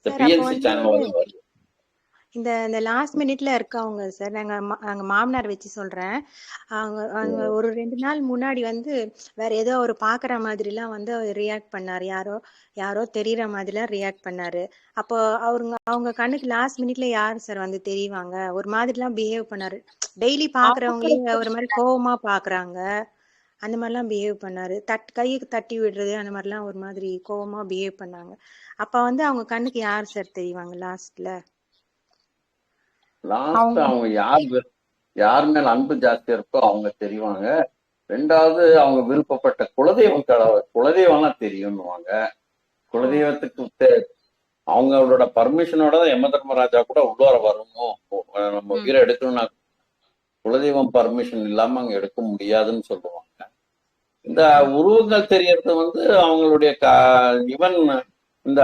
பிஎன்சி சேனல் வருது. இந்த லாஸ்ட் மினிட்ல இருக்கவங்க சார், நாங்க மாமனார் வச்சு சொல்றேன். அவங்க ஒரு 2 நாள் முன்னாடி வந்து வேற ஏதோ ஒரு பாக்குற மாதிரி எல்லாம் வந்து ரியாக்ட் பண்ணாரு. யாரோ தெரியற மாதிரி எல்லாம் ரியாக்ட் பண்ணாரு. அப்போ அவங்க கண்ணுக்கு லாஸ்ட் மினிட்ல யாரு சார் வந்து தெரிவாங்க? ஒரு மாதிரி எல்லாம் பிஹேவ் பண்ணாரு. டெய்லி பாக்குறவங்களே ஒரு மாதிரி கோவமா பாக்குறாங்க, அந்த மாதிரி எல்லாம் பிஹேவ் பண்ணாரு. கைக்கு தட்டி விடுறது, அந்த மாதிரி எல்லாம் ஒரு மாதிரி கோவமா பிஹேவ் பண்ணாங்க. அப்ப வந்து அவங்க கண்ணுக்கு யார் சார் தெரிவாங்க லாஸ்ட்ல? அவங்க யார் மேல அன்பு ஜாஸ்தியா இருக்கோ அவங்க தெரிவாங்க. ரெண்டாவது அவங்க விருப்பப்பட்ட குலதெய்வம்லாம் தெரியும்னுவாங்க. குலதெய்வத்துக்கு அவங்களோட பர்மிஷனோட தான் யம தர்மராஜா கூட உள்ளார வரணும். நம்ம உயிரை எடுக்கணும்னா குலதெய்வம் பர்மிஷன் இல்லாம அங்க எடுக்க முடியாதுன்னு சொல்லுவாங்க. இந்த உருவங்கள் தெரியறது வந்து அவங்களுடைய இவன் இந்த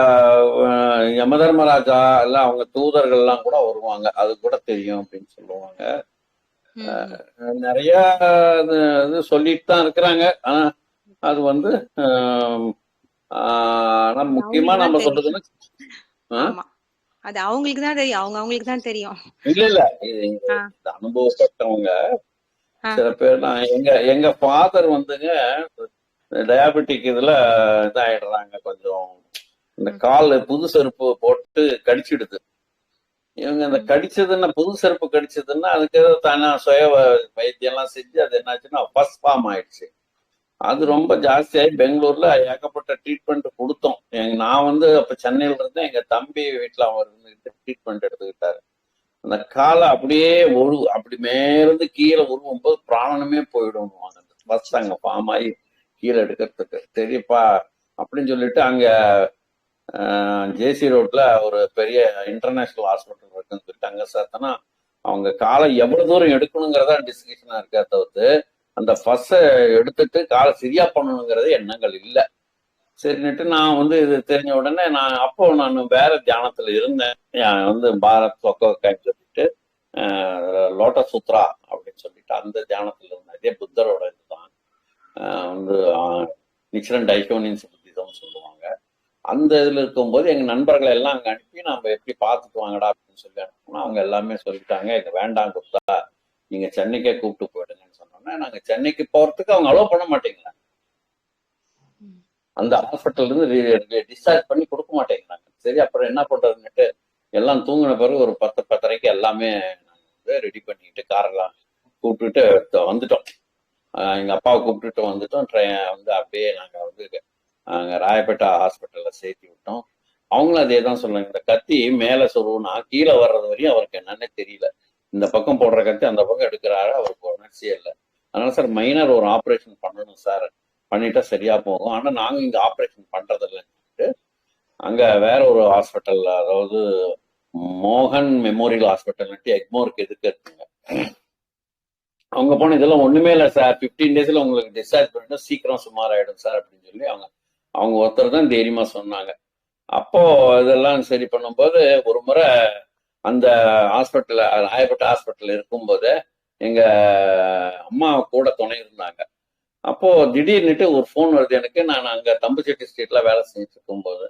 யமதர்மராஜா எல்லாம் அவங்க தூதர்கள் எல்லாம் கூட வருவாங்க, அது கூட தெரியும் அப்படின்னு சொல்லுவாங்க. நிறைய இது சொல்லிட்டு தான் இருக்கிறாங்க. ஆனா அது வந்து முக்கியமா நம்ம சொல்றதுன்னா அது அவங்களுக்கு தான் தெரியும், அவங்களுக்கு தான் தெரியும். இல்ல அனுபவப்பட்டவங்க சில பேர். எங்க ஃபாதர் வந்துங்க டயாபெட்டிக் இதுல இதாயிடுறாங்க, கொஞ்சம் இந்த கால் புது செருப்பு போட்டு கடிச்சிடுது. இவங்க இந்த கடிச்சதுன்னா, புது செருப்பு கடிச்சதுன்னா அதுக்கு ஏதோ தானே சுய வைத்தியம் எல்லாம் செஞ்சு அது என்னாச்சுன்னா ஃபர்ஸ்ட் ஃபார்ம் ஆயிடுச்சு. அது ரொம்ப ஜாஸ்தியாகி பெங்களூர்ல ஏகப்பட்ட ட்ரீட்மெண்ட் கொடுத்தோம். நான் வந்து அப்ப சென்னையில இருந்தேன், எங்க தம்பி வீட்டுல அவர் இருந்துகிட்டு ட்ரீட்மெண்ட் எடுத்துக்கிட்டாரு. அந்த காலை அப்படியே அப்படி மேலிருந்து கீழே உருவும் போது பிராணனமே போயிடும். ஃபர்ஸ்ட் அங்க ஃபார்ம் ஆகி கீழே எடுக்கிறதுக்கு தெரியப்பா அப்படின்னு சொல்லிட்டு அங்க ஜேசி ரோட்ல ஒரு பெரிய இன்டர்நேஷனல் ஹாஸ்பிட்டல் இருக்குன்னு சொல்லிட்டு அங்க சேர்த்தனா அவங்க காலை எவ்வளவு தூரம் எடுக்கணுங்கிறதா டிஸ்கஷனா இருக்கா தவிர்த்து அந்த ஃபர்ஸ்ட எடுத்துட்டு காலை சரியா பண்ணணுங்கிறது எண்ணங்கள் இல்லை. சரின்னுட்டு நான் வந்து இது தெரிஞ்ச உடனே அப்போ நான் வேற தியானத்துல இருந்தேன். பாரத் சொக்கோக்காய்ன்னு சொல்லிட்டு லோட்டஸ் சுத்ரா அப்படின்னு சொல்லிட்டு அந்த தியானத்துல இருந்தேன். இதே புத்தரோட இதுதான். நிக்சரண்ட் ஐகோனியன்ஸ் புத்திசம் சொல்லுவாங்க. அந்த இதுல இருக்கும்போது எங்க நண்பர்களை எல்லாம் அங்க அனுப்பி நம்ம எப்படி பார்த்துட்டு வாங்கடா அப்படின்னு சொல்லி அனுப்பணும். அவங்க எல்லாமே சொல்லிட்டாங்க, எங்க வேண்டாம் குப்தா, நீங்க சென்னைக்கே கூப்பிட்டு போயிடுங்கன்னு சொன்னோன்னா நாங்க சென்னைக்கு போறதுக்கு அவங்க அலோவ் பண்ண மாட்டேங்கிறாங்க. அந்த ஹாஸ்பிட்டல் இருந்து டிஸ்சார்ஜ் பண்ணி கொடுக்க மாட்டேங்கிறாங்க. சரி, அப்புறம் என்ன பண்றதுன்னுட்டு எல்லாம் தூங்கின பிறகு ஒரு 10-10:30 எல்லாமே நாங்கள் வந்து ரெடி பண்ணிட்டு காரெல்லாம் கூப்பிட்டுட்டு வந்துட்டோம். எங்க அப்பாவை கூப்பிட்டுட்டு வந்துட்டோம். வந்து அப்படியே நாங்க வந்து அங்க ராயப்பேட்டா ஹாஸ்பிட்டல்ல சேர்த்தி விட்டோம். அவங்களும் அதே தான் சொல்லுவாங்க, இந்த கத்தி மேல சொருவுனா கீழே வர்றது வரையும் அவருக்கு என்னன்னே தெரியல. இந்த பக்கம் போடுற கத்தி அந்த பக்கம் எடுக்கிறாரு, அவருக்கு உணர்ச்சியே இல்லை. அதனால சார் மைனர் ஒரு ஆப்ரேஷன் பண்ணணும் சார், பண்ணிட்டா சரியா போகும். ஆனா நாங்க இங்க ஆப்ரேஷன் பண்றது இல்லைன்னு அங்க வேற ஒரு ஹாஸ்பிட்டல், அதாவது மோகன் மெமோரியல் ஹாஸ்பிட்டல் எக்மோருக்கு எதுக்கு இருக்குங்க, அவங்க போன இதெல்லாம் ஒண்ணுமே இல்லை சார், 15 daysல உங்களுக்கு டிஸ்சார்ஜ் பண்ணிட்டு சீக்கிரம் சுமார் ஆயிடும் சார் அப்படின்னு சொல்லி அவங்க ஒருத்தர் தான் தைரியமா சொன்னாங்க. அப்போ இதெல்லாம் சரி பண்ணும்போது ஒரு முறை அந்த ஹாஸ்பிட்டல் ராயப்பேட்டை ஹாஸ்பிட்டல் இருக்கும்போது எங்க அம்மா கூட துணை இருந்தாங்க. அப்போ திடீர்னுட்டு ஒரு ஃபோன் வருது எனக்கு. நான் அங்க தம்புச்செட்டி ஸ்ட்ரீட்ல வேலை செஞ்சுட்டு இருக்கும்போது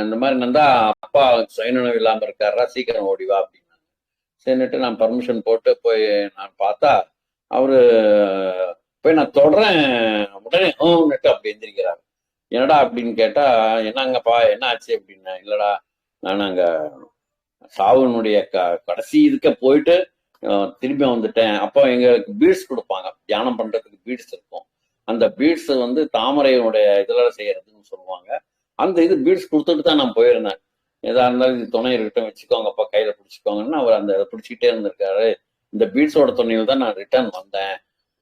இந்த மாதிரி நந்தா அப்பா சுயநினைவு இல்லாம இருக்காரா, சீக்கிரம் ஓடிவா அப்படின்னாங்க. சரின்னுட்டு நான் பர்மிஷன் போட்டு போய் நான் பார்த்தா அவரு போய் நான் தொடறேன், உடனே ஓன்னுட்டு அப்படி எந்திரிக்கிறாரு. என்னடா அப்படின்னு கேட்டா, என்னங்கப்பா என்ன ஆச்சு அப்படின்னா, இல்லடா நான் அங்க சாவுனுடைய கடைசி இதுக்க போயிட்டு திரும்பி வந்துட்டேன். அப்போ எங்களுக்கு பீட்ஸ் கொடுப்பாங்க, தியானம் பண்றதுக்கு பீட்ஸ் இருக்கும். அந்த பீட்ஸ் வந்து தாமரையினுடைய இதுல செய்யறதுன்னு சொல்லுவாங்க. அந்த இது பீட்ஸ் கொடுத்துட்டு தான் நான் போயிருந்தேன். எதா இருந்தாலும் இது துணை இருக்கட்டும், வச்சுக்கோங்கப்பா, கையில பிடிச்சிக்கோங்கன்னு அவர் அந்த பிடிச்சிக்கிட்டே இருந்திருக்காரு. இந்த பீட்ஸோட துணையில் தான் நான் ரிட்டர்ன் வந்தேன்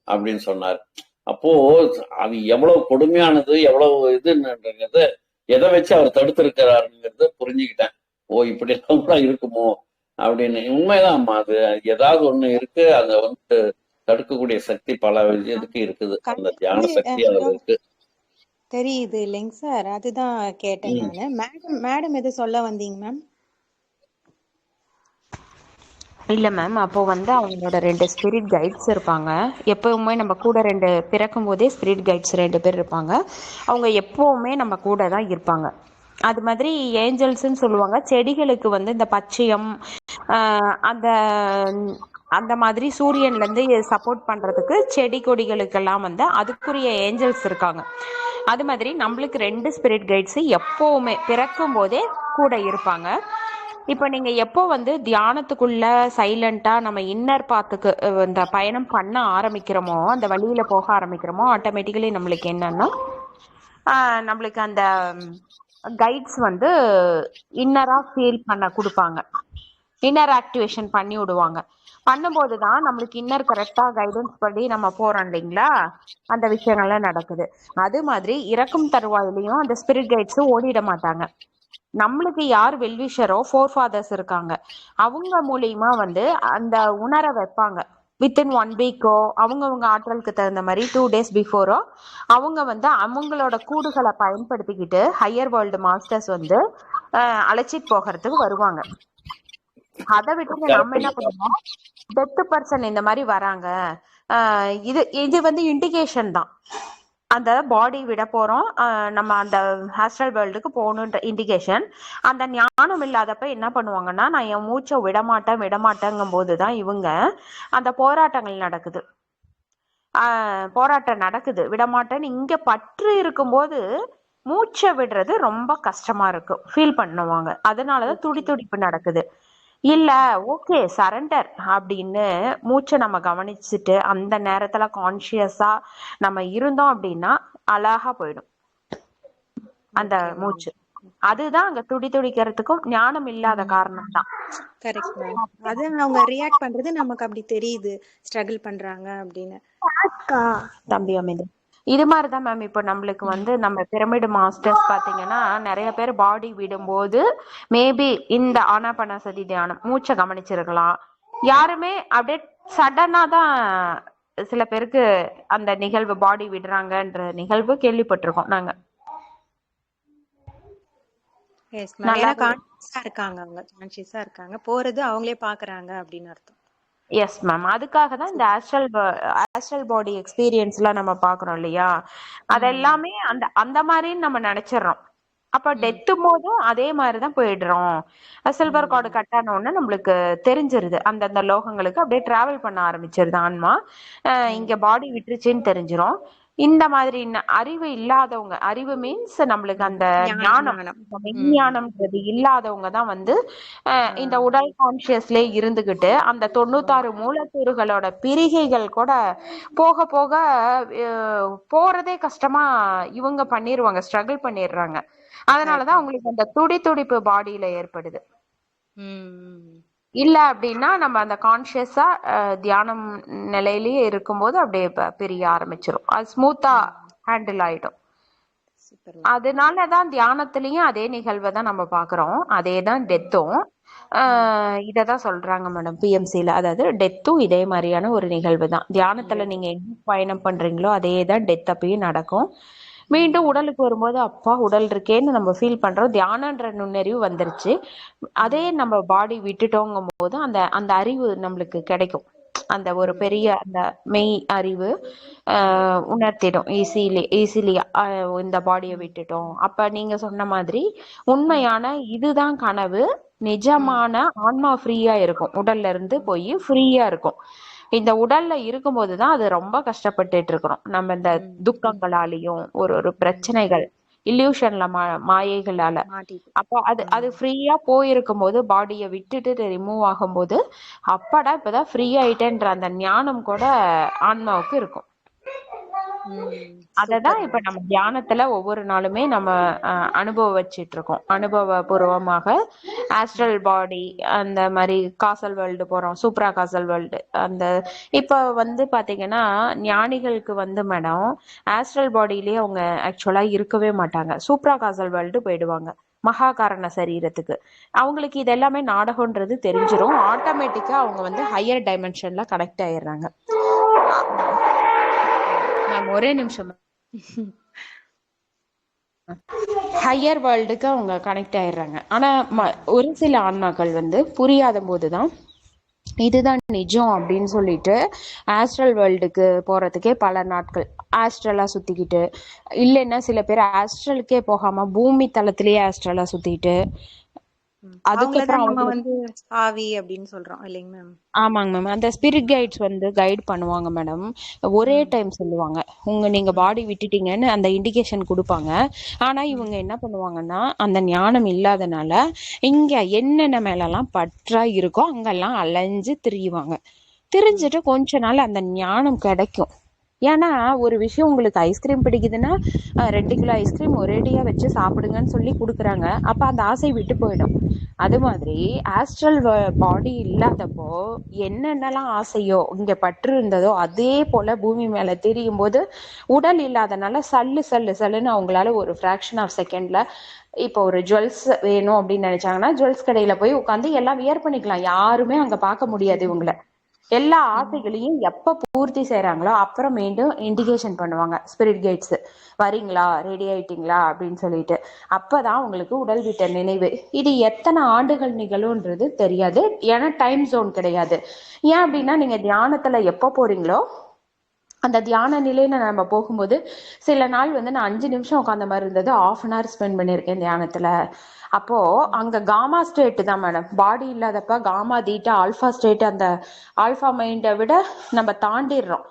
அப்படின்னு சொன்னார். அப்போ அது எவ்வளவு கொடுமையானது, எவ்வளவு இதுன்றது எதை வச்சு அவர் தடுத்திருக்கிறாருங்கிறத புரிஞ்சுக்கிட்டேன். ஓ, இப்படி எல்லாம் கூட இருக்குமோ அப்படின்னு. உண்மைதான் அம்மா, அது ஏதாவது ஒண்ணு இருக்கு, அங்க வந்து தடுக்கக்கூடிய சக்தி பல இதுக்கு இருக்குது, அந்த தியான சக்தி அதுல இருக்கு. தெரியுது இல்லைங்க சார், அதுதான் கேட்டேன் நானு. மேடம் எது சொல்ல வந்தீங்க மேம்? இல்ல மேம், அப்போ வந்து அவங்களோட 2 ஸ்பிரிட் கைட்ஸ் இருப்பாங்க. எப்பவுமே நம்ம கூட பிறக்கும் போதே ஸ்பிரிட் கைட்ஸ் 2 பேர் இருப்பாங்க. அவங்க எப்பவுமே நம்ம கூட தான் இருப்பாங்க. அது மாதிரி ஏஞ்சல்ஸ்ன்னு சொல்லுவாங்க. செடிகளுக்கு வந்து இந்த பச்சையம் அந்த அந்த மாதிரி சூரியன்ல இருந்து சப்போர்ட் பண்றதுக்கு செடி கொடிகளுக்கெல்லாம் வந்து அதுக்குரிய ஏஞ்சல்ஸ் இருக்காங்க. அது மாதிரி நம்மளுக்கு 2 ஸ்பிரிட் கைட்ஸ் எப்பவுமே பிறக்கும் போதே கூட இருப்பாங்க. இப்போ நீங்க எப்போ வந்து தியானத்துக்குள்ள சைலண்டா நம்ம இன்னர் பாத்துக்கு இந்த பயணம் பண்ண ஆரம்பிக்கிறோமோ, அந்த வழியில போக ஆரம்பிக்கிறோமோ, ஆட்டோமேட்டிக்கலி நம்மளுக்கு என்னன்னா நம்மளுக்கு அந்த கைட்ஸ் வந்து இன்னரா ஃபீல் பண்ண கொடுப்பாங்க, இன்னர் ஆக்டிவேஷன் பண்ணி விடுவாங்க. பண்ணும்போது தான் நம்மளுக்கு இன்னர் கரெக்டா கைடன்ஸ் படி நம்ம போறோம் இல்லைங்களா, அந்த விஷயங்கள்லாம் நடக்குது. அது மாதிரி இறக்கும் தருவாயிலையும் அந்த ஸ்பிரிட் கைட்ஸ் ஓடிட மாட்டாங்க. நம்மளுக்கு யார் வெல்விஷரோ, ஃபோர் ஃபாதர்ஸ் இருக்காங்க, அவங்க மூலியமா வந்து அந்த உணர வைப்பாங்க. வித்தின் 1 வீக்கோ அவங்கவுங்க ஆற்றலுக்கு தகுந்த மாதிரி 2 days பிஃபோரோ அவங்க வந்து அவங்களோட கூடுகளை பயன்படுத்திக்கிட்டு ஹையர் வேர்ல்டு மாஸ்டர்ஸ் வந்து அழைச்சிட்டு போகிறதுக்கு வருவாங்க. அதை விட்டு நம்ம என்ன பண்ணுவோம், டெத் பர்சன் இந்த மாதிரி வராங்க, இது வந்து இண்டிகேஷன் தான். அந்த பாடி விட போறோம், நம்ம அந்த ஆஸ்ட்ரல் வேர்ல்டுக்கு போகணுன்ற இண்டிகேஷன். அந்த ஞானம் இல்லாதப்ப என்ன பண்ணுவாங்கன்னா, நான் என் மூச்சை விடமாட்டேங்கும் போதுதான் இவங்க அந்த போராட்டங்கள் நடக்குது. போராட்டம் நடக்குது, விடமாட்டேன்னு இங்க பற்று இருக்கும்போது மூச்சை விடுறது ரொம்ப கஷ்டமா இருக்கும், ஃபீல் பண்ணுவாங்க. அதனாலதான் துடிப்பு நடக்குது. இல்ல ஓகே சரண்டர் அப்படின்னு மூச்சை நம்ம கவனிச்சுட்டு அந்த நேரத்துல கான்சியஸா நம்ம இருந்தோம் அப்படின்னா அழகா போயிடும் அந்த மூச்சு. அதுதான் அங்க துடிக்கிறதுக்கும் ஞானம் இல்லாத காரணம் தான். Correct ma'am. அது அவங்க ரியாக்ட் பண்றது நமக்கு அப்படி தெரியுது, ஸ்ட்ரகிள் பண்றாங்க அப்படின்னு. தம்பி அமைதி இது மாதிரிதான் மேம். இப்போ நம்மளுக்கு வந்து நம்ம பிரமிடு மாஸ்டர்ஸ் பாத்தீங்கன்னா நிறைய பேர் பாடி விடும்போது மேபி இந்த ஆனாபானசதி தியானம் மூச்சை கவனிச்சிருக்கலாம். யாருமே அப்படியே சடனா தான் சில பேருக்கு அந்த நிகழ்வு பாடி விடுறாங்கன்ற நிகழ்வு கேள்விப்பட்டிருக்கோம் நாங்க. Yes ma'am. ஏன்னா நல்லாவே கான்சியஸா இருக்காங்க, அவங்க கான்சியஸா இருக்காங்க, போறது அவங்களே பாக்குறாங்க அப்படின்னு அர்த்தம். Yes ma'am. அதுக்காக தான் இந்த ஆஸ்ட்ரல் பாடி எக்ஸ்பீரியன்ஸ்லாம் நம்ம பாக்குறோம் இல்லையா? அதெல்லாமே அந்த அந்த மாதிரின்னு நம்ம நினைச்சிடறோம். அப்ப டெத்தும் போதும் அதே மாதிரிதான் போயிடுறோம். சில்வர் கார்டு கட் ஆன உடனே நம்மளுக்கு தெரிஞ்சிருது, அந்தந்த லோகங்களுக்கு அப்படியே டிராவல் பண்ண ஆரம்பிச்சிருது ஆன்மா. இங்க பாடி விட்டுருச்சுன்னு தெரிஞ்சிரும். இந்த மாதிரி அறிவு இல்லாதவங்க, அறிவு மீன்ஸ் நம்மளுக்கு அந்த ஞானம், ஞானம். மெய்ஞானம்ன்றது இல்லாதவங்க தான் வந்து இந்த உடல் கான்சியஸ்லயே இருந்துகிட்டு அந்த 96 மூலக்கூறுகளோட பிரிகைகள் கூட போக போக போறதே கஷ்டமா இவங்க பண்ணிருவாங்க, ஸ்ட்ரகிள் பண்ணிடுறாங்க. அதனாலதான் உங்களுக்கு அந்த துடிப்பு பாடியில ஏற்படுது. இல்ல அப்படின்னா நம்ம அந்த கான்சியஸா தியானம் நிலையிலேயே இருக்கும்போது அப்படியே பிரிய ஆரம்பிச்சிரும். அது ஸ்மூத்தா ஹேண்டில் ஆயிடும். அதனாலதான் தியானத்திலயும் அதே நிகழ்வை தான் நம்ம பாக்குறோம். அதேதான் டெத்தும். இததான் சொல்றாங்க மேடம் பிஎம்சில. அதாவது டெத்தும் இதே மாதிரியான ஒரு நிகழ்வு தான். தியானத்துல நீங்க எங்க பயணம் பண்றீங்களோ அதேதான் டெத் அப்பயும் நடக்கும். மீண்டும் உடலுக்கு வரும்போது அப்பா உடல் இருக்கேன்னு நம்ம ஃபீல் பண்றோம். தியானன்ற நுண்ணறிவு வந்துருச்சு. அதே நம்ம பாடி விட்டுட்டோங்கும் போது அந்த அந்த அறிவு நம்மளுக்கு கிடைக்கும். அந்த ஒரு பெரிய அந்த மெய் அறிவு உணர்த்திடும் ஈஸிலி இந்த பாடியை விட்டுட்டோம். அப்ப நீங்க சொன்ன மாதிரி உண்மையான இதுதான் கனவு. நிஜமான ஆன்மா ஃப்ரீயா இருக்கும், உடல்ல இருந்து போய் ஃப்ரீயா இருக்கும். இந்த உடல்ல இருக்கும்போதுதான் அது ரொம்ப கஷ்டப்பட்டுட்டு இருக்கிறோம். நம்ம இந்த துக்கங்களாலையும் ஒரு பிரச்சனைகள் இல்யூஷன்ல மாயைகளால. அப்ப அது ஃப்ரீயா போயிருக்கும் போது, பாடியை விட்டுட்டு ரிமூவ் ஆகும் போது அப்பாடா இப்பதான் ஃப்ரீ ஆயிட்டேன்ற அந்த ஞானம் கூட ஆன்மாவுக்கு இருக்கும். அததான் இப்ப நம்ம தியானத்துல ஒவ்வொரு நாளுமே நம்ம அனுபவிச்சிட்டு இருக்கோம். அனுபவபூர்வமாக ஆஸ்ட்ரல் பாடி, அந்த மாதிரி காசல் வேர்ல்டு போறோம், சூப்ரா காசல் வேர்ல்டு. அந்த இப்ப வந்து பாத்தீங்கன்னா ஞானிகளுக்கு வந்து மேடம் ஆஸ்ட்ரல் பாடியிலேயே அவங்க ஆக்சுவலா இருக்கவே மாட்டாங்க. சூப்ரா காசல் வேர்ல்டு போயிடுவாங்க, மகா காரண சரீரத்துக்கு. அவங்களுக்கு இது எல்லாமே நாடகம்ன்றது தெரிஞ்சிரும். ஆட்டோமேட்டிக்கா அவங்க வந்து ஹையர் டைமென்ஷன்ல கனெக்ட் ஆயிடுறாங்க. ஒரே நிமிஷம். ஹையர் வேர்ல்டுக்கு அவங்க கனெக்ட் ஆயிடுறாங்க. ஆனா ஒரு சில ஆன்மாக்கள் வந்து புரியாத போதுதான் இதுதான் நிஜம் அப்படின்னு சொல்லிட்டு ஆஸ்ட்ரல் வேர்ல்டுக்கு போறதுக்கே பல நாட்கள் ஆஸ்ட்ரலா சுத்திக்கிட்டு, இல்லைன்னா சில பேர் ஆஸ்ட்ரலுக்கே போகாம பூமி தளத்திலேயே ஆஸ்ட்ரலா சுத்திட்டு, அதுக்கப்புறம் நம்ம வந்து ஆவி அப்படின்னு சொல்றோம் இல்லைங்க மேம்? ஆமாங்க மேம். அந்த ஸ்பிரிட் கைட்ஸ் வந்து கைட் பண்ணுவாங்க மேடம். ஒரே டைம் சொல்லுவாங்க, நீங்க பாடி விட்டுட்டீங்கன்னு அந்த இண்டிகேஷன் கொடுப்பாங்க. ஆனா இவங்க என்ன பண்ணுவாங்கன்னா, அந்த ஞானம் இல்லாதனால இங்க என்னென்ன மேலெல்லாம் பற்றா இருக்கோ அங்கெல்லாம் அலைஞ்சு திரியுவாங்க. திரிஞ்சிட்டு கொஞ்ச நாள் அந்த ஞானம் கிடைக்கும். ஏன்னா ஒரு விஷயம், உங்களுக்கு ஐஸ்கிரீம் பிடிக்குதுன்னா 2 கிலோ ஐஸ்கிரீம் ஒரேடியா வச்சு சாப்பிடுங்கன்னு சொல்லி கொடுக்குறாங்க. அப்ப அந்த ஆசை விட்டு போயிடும். அது மாதிரி ஆஸ்ட்ரல் பாடி இல்லாதப்போ என்னென்னலாம் ஆசையோ இங்க பற்று இருந்ததோ அதே போல பூமி மேல தெரியும் போது, உடல் இல்லாதனால சல்லுன்னு அவங்களால ஒரு ஃபிராக்ஷன் ஆஃப் செகண்ட்ல இப்போ ஒரு ஜுவல்ஸ் வேணும் அப்படின்னு நினைச்சாங்கன்னா ஜுவல்ஸ் கடையில போய் உட்காந்து எல்லாம் வியர் பண்ணிக்கலாம். யாருமே அங்க பார்க்க முடியாது இவங்கள. எல்லா ஆசைகளையும் எப்ப பூர்த்தி செய்யறாங்களோ அப்புறம் மீண்டும் இண்டிகேஷன் பண்ணுவாங்க ஸ்பிரிட் கைட்ஸ், வரீங்களா, ரெடி ஆயிட்டீங்களா அப்படின்னு சொல்லிட்டு. அப்பதான் உங்களுக்கு உடல் விட்ட நினைவு. இது எத்தனை ஆண்டுகள் நிகழும்ன்றது தெரியாது, ஏன்னா டைம் ஜோன் கிடையாது. ஏன் அப்படின்னா நீங்க தியானத்துல எப்ப போறீங்களோ அந்த தியான நிலையில நம்ம போகும்போது, சில நாள் வந்து நான் 5 நிமிஷம் உட்காந்த மாதிரி இருந்தது, 1/2 hour ஸ்பெண்ட் பண்ணிருக்கேன் தியானத்துல. அப்போ அங்க காமா ஸ்டேட் தான் மேடம். பாடி இல்லாதப்ப காமா தீட்டா ஆல்பா ஸ்டேட், அந்த ஆல்பா மைண்டை விட நம்ம தாண்டிடுறோம்.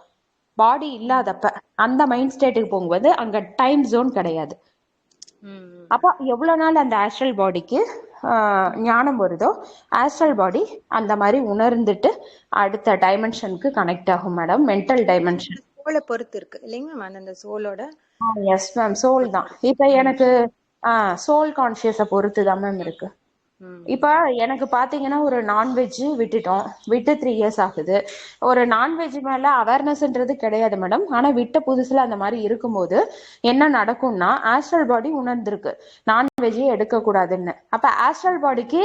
பாடி இல்லாதப்ப அந்த மைண்ட் ஸ்டேட்டுக்கு போகும்போது அங்க டைம் ஜோன் கிடையாது. அப்போ எவ்வளவு நாள் அந்த ஆஸ்ட்ரல் பாடிக்கு ஞானம் வருதோ ஆஸ்ட்ரல் பாடி அந்த மாதிரி உணர்ந்துட்டு அடுத்த டைமென்ஷனுக்கு கனெக்ட் ஆகும் மேடம். மென்டல் டைமென்ஷன் சோலை பொறுத்து இருக்கு இல்லைங்க மேம்? அந்த சோலோட. எஸ் மேம், சோல் தான். இப்ப எனக்கு சோல் கான்சியஸை பொறுத்து தான் மேம் இருக்கு. இப்ப எனக்கு பாத்தீங்கன்னா ஒரு நான்வெஜ் விட்டுட்டோம், விட்டு 3 years ஆகுது. ஒரு நான்வெஜ் மேல அவேர்னஸ்ன்றது கிடையாது மேடம். ஆனா விட்ட புதுசுல அந்த மாதிரி இருக்கும்போது என்ன நடக்கும்னா, ஆஸ்ட்ரல் பாடி உணர்ந்திருக்கு நான்வெஜ்ஜே எடுக்க கூடாதுன்னு. அப்ப ஆஸ்ட்ரல் பாடிக்கு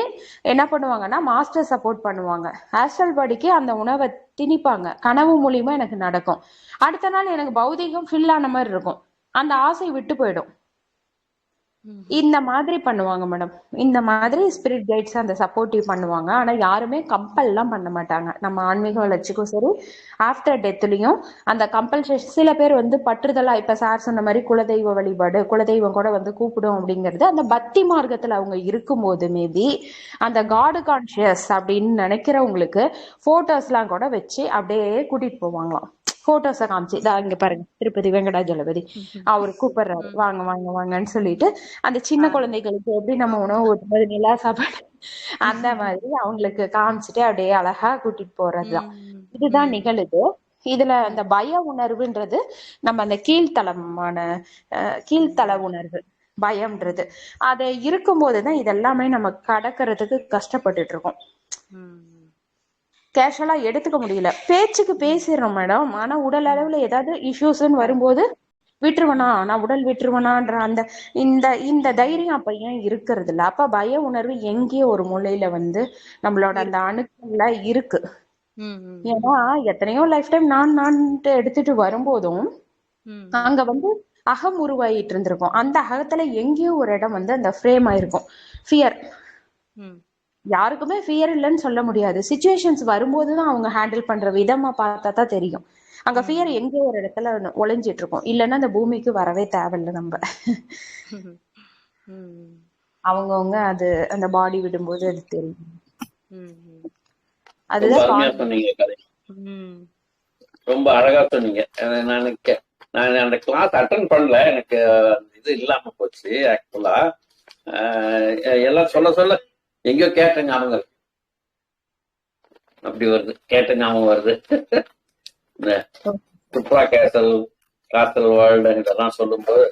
என்ன பண்ணுவாங்கன்னா மாஸ்டர் சப்போர்ட் பண்ணுவாங்க. ஆஸ்ட்ரல் பாடிக்கு அந்த உணவை திணிப்பாங்க. கனவு மூலியமா எனக்கு நடக்கும். அடுத்த நாள் எனக்கு பௌதிகம் ஃபில் ஆன மாதிரி இருக்கும், அந்த ஆசை விட்டு போயிடும். இந்த மாதிரி பண்ணுவாங்க மேடம். இந்த மாதிரி ஸ்பிரிட் கைட்ஸ் அந்த சப்போர்ட்டிவ் பண்ணுவாங்க. ஆனா யாருமே கம்பல்லாம் பண்ண மாட்டாங்க. நம்ம ஆன்மீக வளர்ச்சிக்கும் சரி, ஆஃப்டர் டெத்லயும் அந்த கம்பல்சேஷன். சில பேர் வந்து பற்றுதலா, இப்ப சார் சொன்ன மாதிரி குலதெய்வ வழிபாடு, குலதெய்வம் கூட வந்து கூப்பிடும் அப்படிங்கிறது அந்த பக்தி மார்க்கத்துல அவங்க இருக்கும்போது மேபி அந்த காடு கான்சியஸ் அப்படின்னு நினைக்கிறவங்களுக்கு போட்டோஸ் எல்லாம் கூட வச்சு அப்படியே கூட்டிட்டு போவாங்களாம். போட்டோஸ காமிச்சு, இதா இங்க பாருங்க திருப்பதி வெங்கடாஜலபதி அவரு கூப்பிடுறாரு, வாங்க வாங்க வாங்கன்னு சொல்லிட்டு, அந்த சின்ன குழந்தைகளுக்கு எப்படி நம்ம உணவு ஊட்டும்போது நிலா சாப்பாடு அந்த மாதிரி அவங்களுக்கு காமிச்சிட்டு அப்படியே அழகா கூட்டிட்டு போறதுதான். இதுதான் நிகழுது. இதுல அந்த பய உணர்வுன்றது நம்ம அந்த கீழ்த்தள உணர்வு, பயம்ன்றது அது இருக்கும்போதுதான் இதெல்லாமே நம்ம கடக்கிறதுக்கு கஷ்டப்பட்டுட்டு இருக்கோம். கேஷுவலா எடுத்துக்க முடியல. பேச்சுக்கு பேசிடுறோம் மேடம். ஆனா உடல் அளவுல ஏதாவது இஷ்யூஸ்ன்னு வரும்போது விட்டுருவனா, நான் உடல் விட்டுருவனான்ற அந்த இந்த இந்த தைரியம் அப்ப ஏன் இருக்கிறது இல்ல? அப்ப பய உணர்வு எங்கேயோ ஒரு மூலையில வந்து நம்மளோட அந்த அணுக்கள்ல இருக்கு. ஏன்னா எத்தனையோ லைஃப் டைம் நான் எடுத்துட்டு வரும்போதும் அங்க வந்து அகம் உருவாயிட்டு இருந்திருக்கும். அந்த அகத்துல எங்கேயோ ஒரு இடம் வந்து அந்த ஃப்ரேம் ஆயிருக்கும். ஃபியர். யாருக்குமே ஃபியர் இல்லைன்னு சொல்ல முடியாது. சிச்சுவேஷன்ஸ் வரும்போதுதான் அவங்க ஹேண்டில் பண்ற விதமா பார்த்தா தான் தெரியும். அங்க ஃபியர் எங்கேயோ ஒரு இடத்துல ஒளிஞ்சிட்டு இருக்கும். இல்லைன்னா அந்த பூமிக்கு வரவே தேவையில்லை நம்ம. அவங்கவுங்க அது அந்த பாடி விடும்போது அது தெரியும். அதுதான் சொன்னீங்க கதை. ரொம்ப அழகா சொன்னீங்க. நான் அந்த கிளாஸ் அட்டன் பண்ணல, எனக்கு இது இல்லாம போச்சு. ஆக்சுவலா எல்லாம் சொல்ல சொல்ல எங்கயோ கேட்ட ஞாபகம் அப்படி வருது, கேட்ட ஞாபகம் வருது. இந்த சுப்ரா கேசல் வேர்ல்டு இதெல்லாம் சொல்லும்போது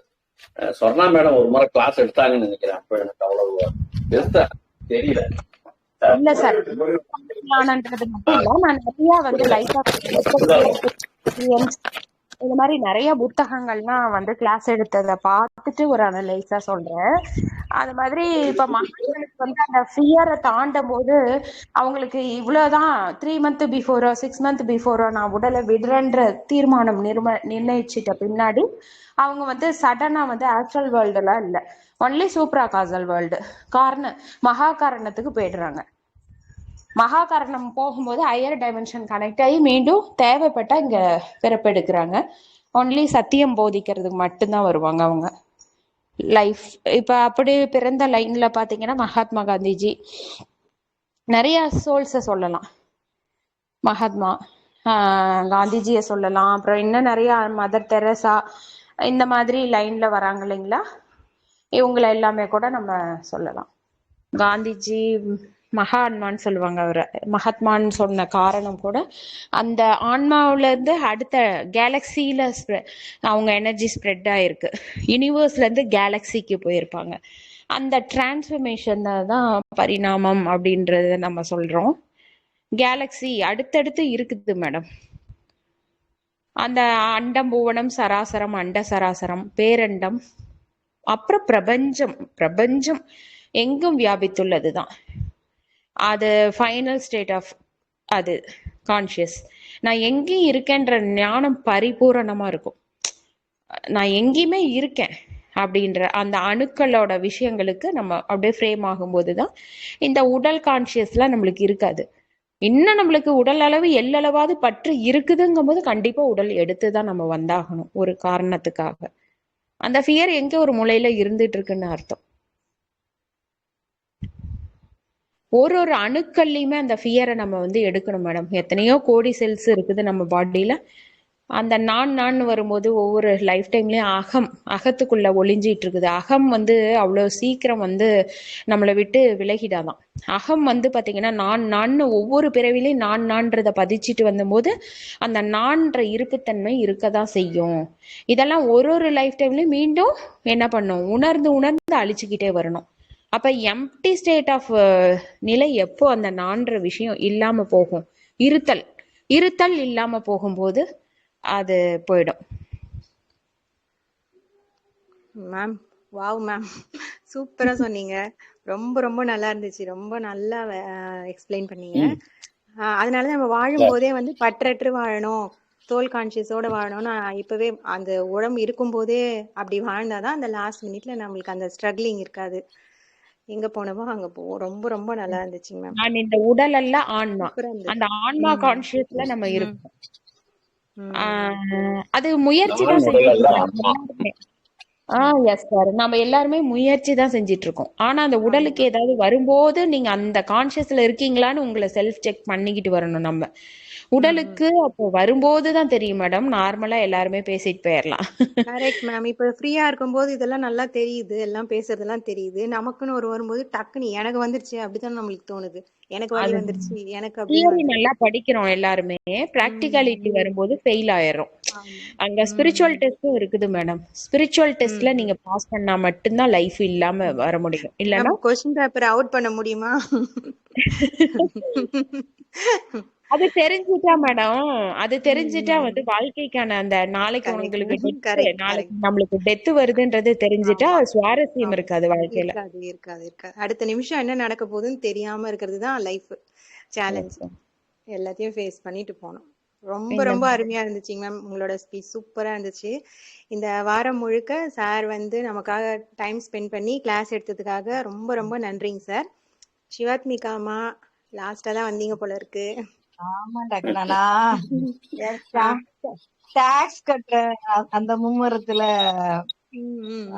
சொர்ணா மேடம் ஒரு முறை கிளாஸ் எடுத்தாங்கன்னு நினைக்கிறேன். அப்ப எனக்கு அவ்வளவு பெருசா தெரியல. இல்ல சார், ஞானன்றது மட்டும் இல்ல, நான் நிறைய வந்து லைஃப் இந்த மாதிரி நிறைய புத்தகங்கள்லாம் வந்து கிளாஸ் எடுத்ததை பார்த்துட்டு ஒரு அனலைஸா சொல்றேன். அது மாதிரி இப்ப மகான்களுக்கு வந்து அந்த ஃபியரை தாண்டும் போது அவங்களுக்கு இவ்வளவுதான் 3 months பிஃபோரோ 6 months பிஃபோரோ நான் உடலை விடுறேன்ற தீர்மானம் நிர்ணயிச்சிட்ட பின்னாடி அவங்க வந்து சடனா வந்து ஆஸ்ட்ரல் வேர்ல்டுலாம் இல்ல, ஒன்லி சூப்ரா காசல் வேர்ல்டு மகா காரணத்துக்கு போயிடுறாங்க. மகா காரணம் போகும்போது ஹையர் டைமென்ஷன் கனெக்ட் ஆகி மீண்டும் தேவைப்பட்டா இங்க பிறப்பெடுக்கிறாங்க. ஒன்லி சத்தியம் போதிக்கிறதுக்கு மட்டும்தான் வருவாங்க அவங்க லைஃப். இப்ப அப்படி பிறந்த லைன்ல பாத்தீங்கன்னா மகாத்மா காந்திஜி, நிறைய சோல்ஸ சொல்லலாம். மகாத்மா காந்திஜிய சொல்லலாம். அப்புறம் இன்னும் நிறைய மதர் தெரசா இந்த மாதிரி லைன்ல வராங்க இல்லைங்களா, இவங்களை எல்லாமே கூட நம்ம சொல்லலாம். காந்திஜி மகாத்மான்னு சொல்லுவாங்க. அவரை மகாத்மான்னு சொன்ன காரணம் கூட அந்த ஆன்மாவில இருந்து அடுத்த கேலக்சியில அவங்க எனர்ஜி ஸ்ப்ரெட் ஆயிருக்கு. யூனிவர்ஸ்ல இருந்து கேலக்சிக்கு போயிருப்பாங்க. அந்த டிரான்ஸ்ஃபர்மேஷன் தான் பரிணாமம் அப்படின்றத நம்ம சொல்றோம். கேலக்சி அடுத்தடுத்து இருக்குது மேடம். அந்த அண்டம் புவனம் சராசரம் அண்ட சராசரம் பேரண்டம் அப்புறம் பிரபஞ்சம் எங்கும் வியாபித்துள்ளதுதான். அது ஃபைனல் ஸ்டேட் ஆஃப் அது கான்சியஸ். நான் எங்கேயும் இருக்கேன்ற ஞானம் பரிபூரணமா இருக்கும். நான் எங்கேயுமே இருக்கேன் அப்படின்ற அந்த அணுக்களோட விஷயங்களுக்கு நம்ம அப்படியே ஃப்ரேம் ஆகும்போதுதான் இந்த உடல் கான்சியஸ்லாம் நம்மளுக்கு இருக்காது. இன்னும் நம்மளுக்கு உடல் அளவு எல்லளவாவது பற்று இருக்குதுங்கும் போது கண்டிப்பா உடல் எடுத்துதான் நம்ம வந்தாகணும் ஒரு காரணத்துக்காக. அந்த ஃபியர் எங்க ஒரு மூலையில இருந்துட்டு இருக்குன்னு அர்த்தம். ஒரு அணுக்கள்லையுமே அந்த ஃபியரை நம்ம வந்து எடுக்கணும் மேடம். எத்தனையோ கோடி செல்ஸ் இருக்குது நம்ம பாடியில. அந்த நான் வரும்போது ஒவ்வொரு லைஃப் டைம்லயும் அகத்துக்குள்ள ஒளிஞ்சிட்டு இருக்குது. அகம் வந்து அவ்வளவு சீக்கிரம் வந்து நம்மளை விட்டு விலகிடாதான். அகம் வந்து பாத்தீங்கன்னா நான் ஒவ்வொரு பிறவிலையும் நான்றத பதிச்சுட்டு வந்தபோது அந்த நான்ற இருப்புத்தன்மை இருக்கதான் செய்யும். இதெல்லாம் ஒரு லைஃப் டைம்லயும் மீண்டும் என்ன பண்ணும், உணர்ந்து அழிச்சுக்கிட்டே வரணும். அப்ப எம்டி ஸ்டேட் ஆஃப் நிலை எப்போ அந்த நான்ற விஷயம் இல்லாம போகும், இருத்தல் இல்லாம போகும்போது அது போயிடும். மேம் வாவ் மேம், சூப்பரா சொன்னீங்க. ரொம்ப ரொம்ப நல்லா இருந்துச்சு. ரொம்ப நல்லா எக்ஸ்பிளைன் பண்ணீங்க. அதனாலதான் நம்ம வாழும் போதே வந்து பற்றற்று வாழணும், சோல் கான்சியஸோட வாழணும்னு இப்பவே அந்த உடம்பு இருக்கும்போதே அப்படி வாழ்ந்தாதான் அந்த லாஸ்ட் மினிட்ல நம்மளுக்கு அந்த ஸ்ட்ரகிளிங் இருக்காது. எங்க போனோமோ அங்க போவோம். ரொம்ப ரொம்ப நல்லா இருந்துச்சுங்க மேம். நான் இந்த உடல் அல்ல ஆன்மா, சூப்பரா இருந்துச்சு. அந்த ஆன்மா கான்சியஸ்ல நம்ம ம் இருக்கோம். ம் அது முயற்சி தான் நான் உடல் அல்ல செஞ்சுட்டு ஆன்மா. எல்லாருமே. எஸ் சார், நம்ம எல்லாருமே முயற்சி தான் செஞ்சிட்டு இருக்கோம். ஆனா அந்த உடலுக்கு ஆமா. ஏதாவது வரும்போது நீங்க அந்த கான்சியஸ்ல இருக்கீங்களான்னு உங்களை செல்ஃப் செக் பண்ணிக்கிட்டு வரணும். நம்ம ம் ம் உடலுக்கு அப்போ வரும்போது தான் தெரியும் மேடம். நார்மலா எல்லாருமே பேசிட்டு போயிடலாம். Correct ma'am. இப்ப ஃப்ரீயா இருக்கும்போது இதெல்லாம் நல்லா தெரியுது, எல்லாம் பேசுறதெல்லாம் தெரியுது. நமக்குன்னு ஒரு வரும்போது டக்குன்னு எனக்கு வந்துருச்சு அப்படிதான் நம்மளுக்கு தோணுது. எனக்கு வலி அது வந்துருச்சு, எனக்கு அப்படின்னு தியரி வருது. நல்லா படிக்கிறோம் எல்லாருமே, பிராக்டிகாலிட்டி ம் வரும்போது ஃபெயில் ஆயிடுறோம். ஆமா. அங்க ம் ஸ்பிரிச்சுவல் ம் டெஸ்டும் இருக்குது மேடம். ஸ்பிரிச்சுவல் டெஸ்ட்ல ம் நீங்க பாஸ் பண்ணா மட்டும்தான் லைஃப் இல்லாம வர முடியும். மேம், இல்லன்னா கொஸ்டின் பேப்பர் அவுட் பண்ண முடியுமா? அது தெரிஞ்சுட்டா மேடம், அது தெரிஞ்சுட்டா வந்து வாழ்க்கைக்கான அந்த நாளைக்கு கரெக்ட் உங்களுக்கு டெத், கரெக்ட் நாளைக்கு கரெக்ட். நம்மளுக்கு டெத் வருதுன்றது தெரிஞ்சுட்டா ஆமா சுவாரஸ்யம் ஆமா. இருக்காது வாழ்க்கையில. இருக்காது இருக்காது இருக்காது. அடுத்த நிமிஷம் என்ன நடக்க போகுதுன்னு தெரியாம இருக்கிறது தான் லைஃப் சேலஞ்ச். எல்லாத்தையும் ஃபேஸ் பண்ணிட்டு போனோம். ரொம்ப இந்த ரொம்ப அருமையா இருந்துச்சுங்க மேம். உங்களோட ஸ்பீச் சூப்பரா இருந்துச்சு. இந்த வாரம் முழுக்க சார் வந்து நமக்காக டைம் ஸ்பெண்ட் பண்ணி கிளாஸ் எடுத்ததுக்காக ரொம்ப ரொம்ப நன்றிங்க சார். சிவாத்மிகா அம்மா லாஸ்டா தான் வந்தீங்க போல இருக்கு. ஆமா டாக்டர், நான் டாக்ஸ் கட்டுற அந்த மும்முரத்துல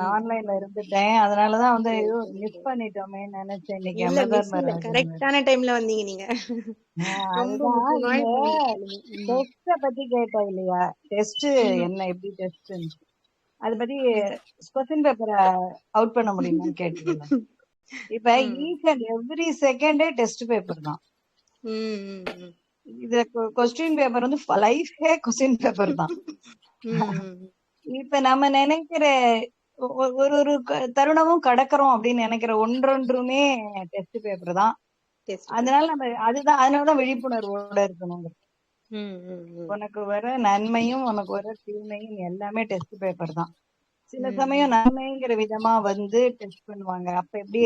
ஆன்லைன்ல இருந்துட்டேன். அதனாலதான் வந்து மிஸ் பண்ணிட்டோமே நினைச்சேன். இன்னைக்கு இல்ல மிஸ் இல்ல, அமிர்தமராஜன் கரெக்டான டைம்ல வந்தீங்க நீங்க. ரொம்ப அதுதான் முக்கியமான இந்த point. டெஸ்ட பத்தி கேட்டா இல்லையா, டெஸ்ட் என்ன எப்படி டெஸ்ட் அதை பத்தி கொஸ்டின் பேப்பரை அவுட் பண்ண முடியுமான்னு கேட்டீங்களா? இப்ப ஈச் அண்ட் எவ்ரி செகண்டே டெஸ்ட் பேப்பர் தான். இது கொஸ்டின் பேப்பர் வந்து லைஃபே கொஸ்டின் பேப்பர் தான். இப்ப நம்ம நினைக்கிற ஒரு ஒரு தருணமும் கடக்கிறோம் அப்படின்னு நினைக்கிற ஒன்றொன்றுமே டெஸ்ட் பேப்பர் தான். அதனால நம்ம அதனாலதான் விழிப்புணர்வோட இருக்கணும். உனக்கு வர நன்மையும் உனக்கு வர தீமையும் எல்லாமே டெஸ்ட் பேப்பர் தான். சில சமயம் நன்மைங்கிற விதமா வந்து டெஸ்ட் பண்ணுவாங்க. அப்ப எப்படி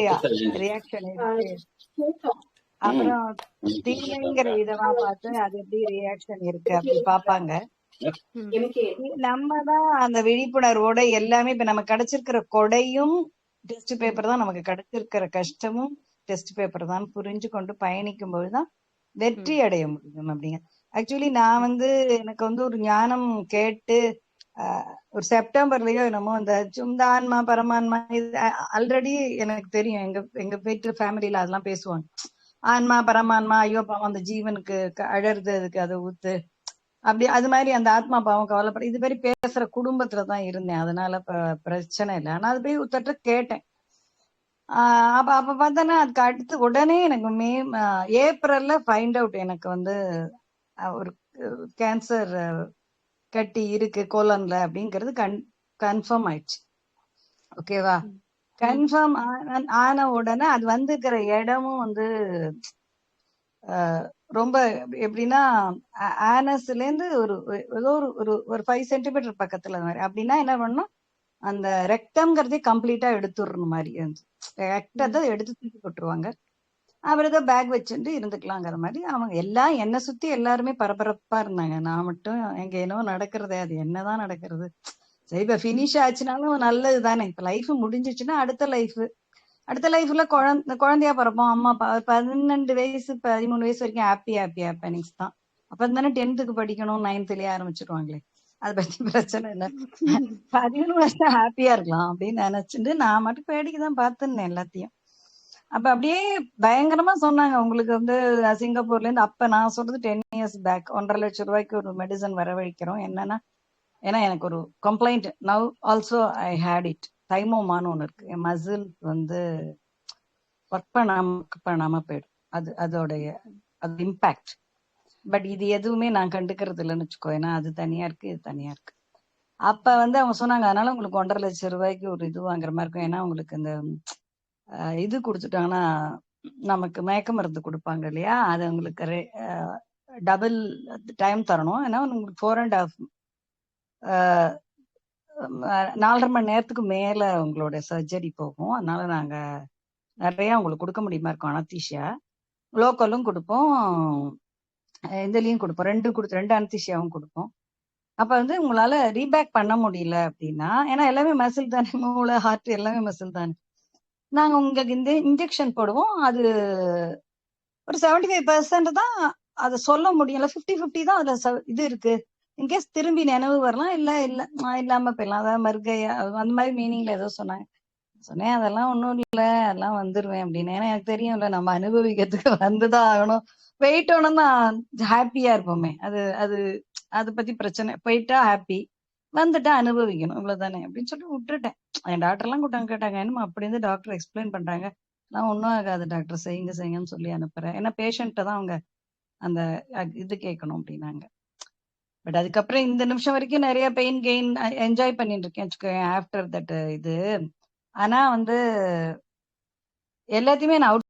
ரியாக்ஷன் இருக்கு, அப்புறம் தீமைங்கிற விதமா பார்த்து அது எப்படி ரியாக்ஷன் இருக்கு அப்படி பாப்பாங்க. நம்ம தான் அந்த விழிப்புணர்வோட எல்லாமே, இப்ப நமக்கு கிடைச்சிருக்கிற கொடையும் டெஸ்ட் பேப்பர் தான், நமக்கு கிடைச்சிருக்கிற கஷ்டமும் டெஸ்ட் பேப்பர் தான் புரிஞ்சு கொண்டு பயணிக்கும் போதுதான் வெற்றி அடைய முடியும் அப்படிங்க. ஆக்சுவலி நான் வந்து எனக்கு வந்து ஒரு ஞானம் கேட்டு ஒரு செப்டம்பர்லயோ என்னமோ இந்த ஆன்மா பரமான்மா இது ஆல்ரெடி எனக்கு தெரியும். எங்க வீட்டு ஃபேமிலியில அதெல்லாம் பேசுவாங்க. ஆன்மா பரமான்மா, ஐயோ பாவம் அந்த ஜீவனுக்கு அழறது, அதுக்கு அதை ஊத்து அப்படி, அது மாதிரி அந்த ஆத்மா பாவம் கவலைப்பட, இது மாதிரி பேசுற குடும்பத்துலதான் இருந்தேன். அதனால பிரச்சனை இல்லை. ஆனா அது போய் ஒருத்தட்ட கேட்டேன். அப்ப பார்த்தேன்னா அதுக்கு அடுத்து உடனே எனக்கு ஏப்ரல்ல ஃபைண்ட் அவுட் எனக்கு வந்து ஒரு கேன்சர் கட்டி இருக்கு கோலன்ல அப்படிங்கிறது கன்ஃபார்ம் ஆயிடுச்சு. ஓகேவா? கன்ஃபார்ம் ஆன உடனே அது வந்துக்கிற இடமும் வந்து ரொம்ப எப்படின்னா ஆனஸ்ல இருந்து ஏதோ ஒரு 5 சென்டிமீட்டர் பக்கத்துல மாதிரி. அப்படின்னா என்ன பண்ணணும், அந்த ரெக்டம்ங்கிறதே கம்ப்ளீட்டா எடுத்துடணும் மாதிரி இருந்துச்சு. ரெக்டத்தை எடுத்து தூக்கி போட்டுருவாங்க. அப்புறம் ஏதோ பேக் வச்சுட்டு இருந்துக்கலாங்கிற மாதிரி. அவங்க எல்லாம் என்னை சுத்தி எல்லாருமே பரபரப்பா இருந்தாங்க. நான் மட்டும் எங்க என்னவோ நடக்கிறதே, அது என்னதான் நடக்கிறது. சரி, இப்ப பினிஷ் ஆச்சுனாலும் நல்லது தானே. இப்ப லைஃப் முடிஞ்சிச்சுன்னா அடுத்த லைஃப்ல குழந்தையா பிறப்போம். அம்மா 12 வயசு 13 வயசு வரைக்கும் ஹாப்பினிங்ஸ் தான். அப்ப தானே 10th படிக்கணும், 9thலயே ஆரம்பிச்சிருவாங்களே. அதை பத்தி பிரச்சனை இல்லை. 13 வருஷம் ஹாப்பியா இருக்கலாம் அப்படின்னு நினைச்சிட்டு நான் மட்டும் பேடிக்குதான் பார்த்துருந்தேன் எல்லாத்தையும். அப்ப அப்படியே பயங்கரமா சொன்னாங்க, உங்களுக்கு வந்து சிங்கப்பூர்ல இருந்து, அப்ப நான் சொல்றது 10 years பேக், 1.5 லட்சம் ரூபாய்க்கு ஒரு மெடிசன் வரவழைக்கிறோம். என்னன்னா, ஏன்னா எனக்கு ஒரு complaint now also I hate it. தைமோமான்னு ஒண்ணு இருக்கு. என் மசில் வந்து ஒர்க் பண்ணாம போயிடும். அதோடைய அது இம்பாக்ட். பட் இது எதுவுமே நான் கண்டுக்கிறது இல்லைன்னு வச்சுக்கோ. ஏன்னா அது தனியா இருக்கு, இது தனியா இருக்கு. அப்ப வந்து அவங்க சொன்னாங்க, அதனால உங்களுக்கு 1.5 லட்சம் ரூபாய்க்கு ஒரு இது வாங்குற மாதிரி இருக்கும். ஏன்னா உங்களுக்கு இந்த இது கொடுத்துட்டாங்கன்னா, நமக்கு மயக்க மருந்து கொடுப்பாங்க இல்லையா, அது உங்களுக்கு டபுள் டைம் தரணும். ஏன்னா உங்களுக்கு 4.5 4.5 மணி நேரத்துக்கு மேல உங்களோட சர்ஜரி போகும். அதனால நாங்க நிறைய உங்களுக்கு கொடுக்க முடியுமா இருக்கும். அனஸ்தீசியா லோக்கலும் கொடுப்போம், இதுலயும் கொடுப்போம். 2 அனஸ்தீசியாவும் கொடுப்போம். அப்ப வந்து உங்களால ரீபேக் பண்ண முடியல அப்படின்னா, ஏன்னா எல்லாமே மசில் தானே, மூளை ஹார்ட் எல்லாமே மசில் தானே, நாங்க உங்களுக்கு இந்த இன்ஜெக்ஷன் போடுவோம். அது ஒரு 75% தான் அதை சொல்ல முடியல. 50-50 தான் அதுல இது இருக்கு. இன்கேஸ் திரும்பி நினைவு வரலாம், இல்ல இல்ல இல்லாம போயிடலாம். அதாவது மறுக்கையா அந்த மாதிரி மீனிங்ல ஏதோ சொன்னாங்க. சொன்னேன் அதெல்லாம் ஒண்ணும் இல்ல, அதெல்லாம் வந்துருவேன் அப்படின்னு. ஏன்னா எனக்கு தெரியும்ல, நம்ம அனுபவிக்கிறதுக்கு வந்துதான் ஆகணும். போயிட்டோம்னா ஹாப்பியா இருப்போமே, அது அது அதை பத்தி பிரச்சனை. போயிட்டா ஹாப்பி, வந்துட்டா அனுபவிக்கணும், இவ்வளவுதானே அப்படின்னு சொல்லிட்டு விட்டுட்டேன். என் டாக்டர் எல்லாம் கூட்டாங்க, கேட்டாங்க என்னமா அப்படி இருந்து டாக்டர் எக்ஸ்பிளைன் பண்றாங்க. நான் ஒன்றும் ஆகாது டாக்டர், செய்யுங்க செய்யுங்கன்னு சொல்லி அனுப்புறேன். ஏன்னா பேஷண்ட்டை தான் அவங்க அந்த இது கேட்கணும் அப்படின்னாங்க. பட் அதுக்கப்புறம் இந்த நிமிஷம் வரைக்கும் நிறைய பெயின் கெயின் என்ஜாய் பண்ணிட்டு இருக்கேன் வச்சுக்கோங்க ஆஃப்டர் தட் இது. ஆனா வந்து எல்லாத்தையுமே நான்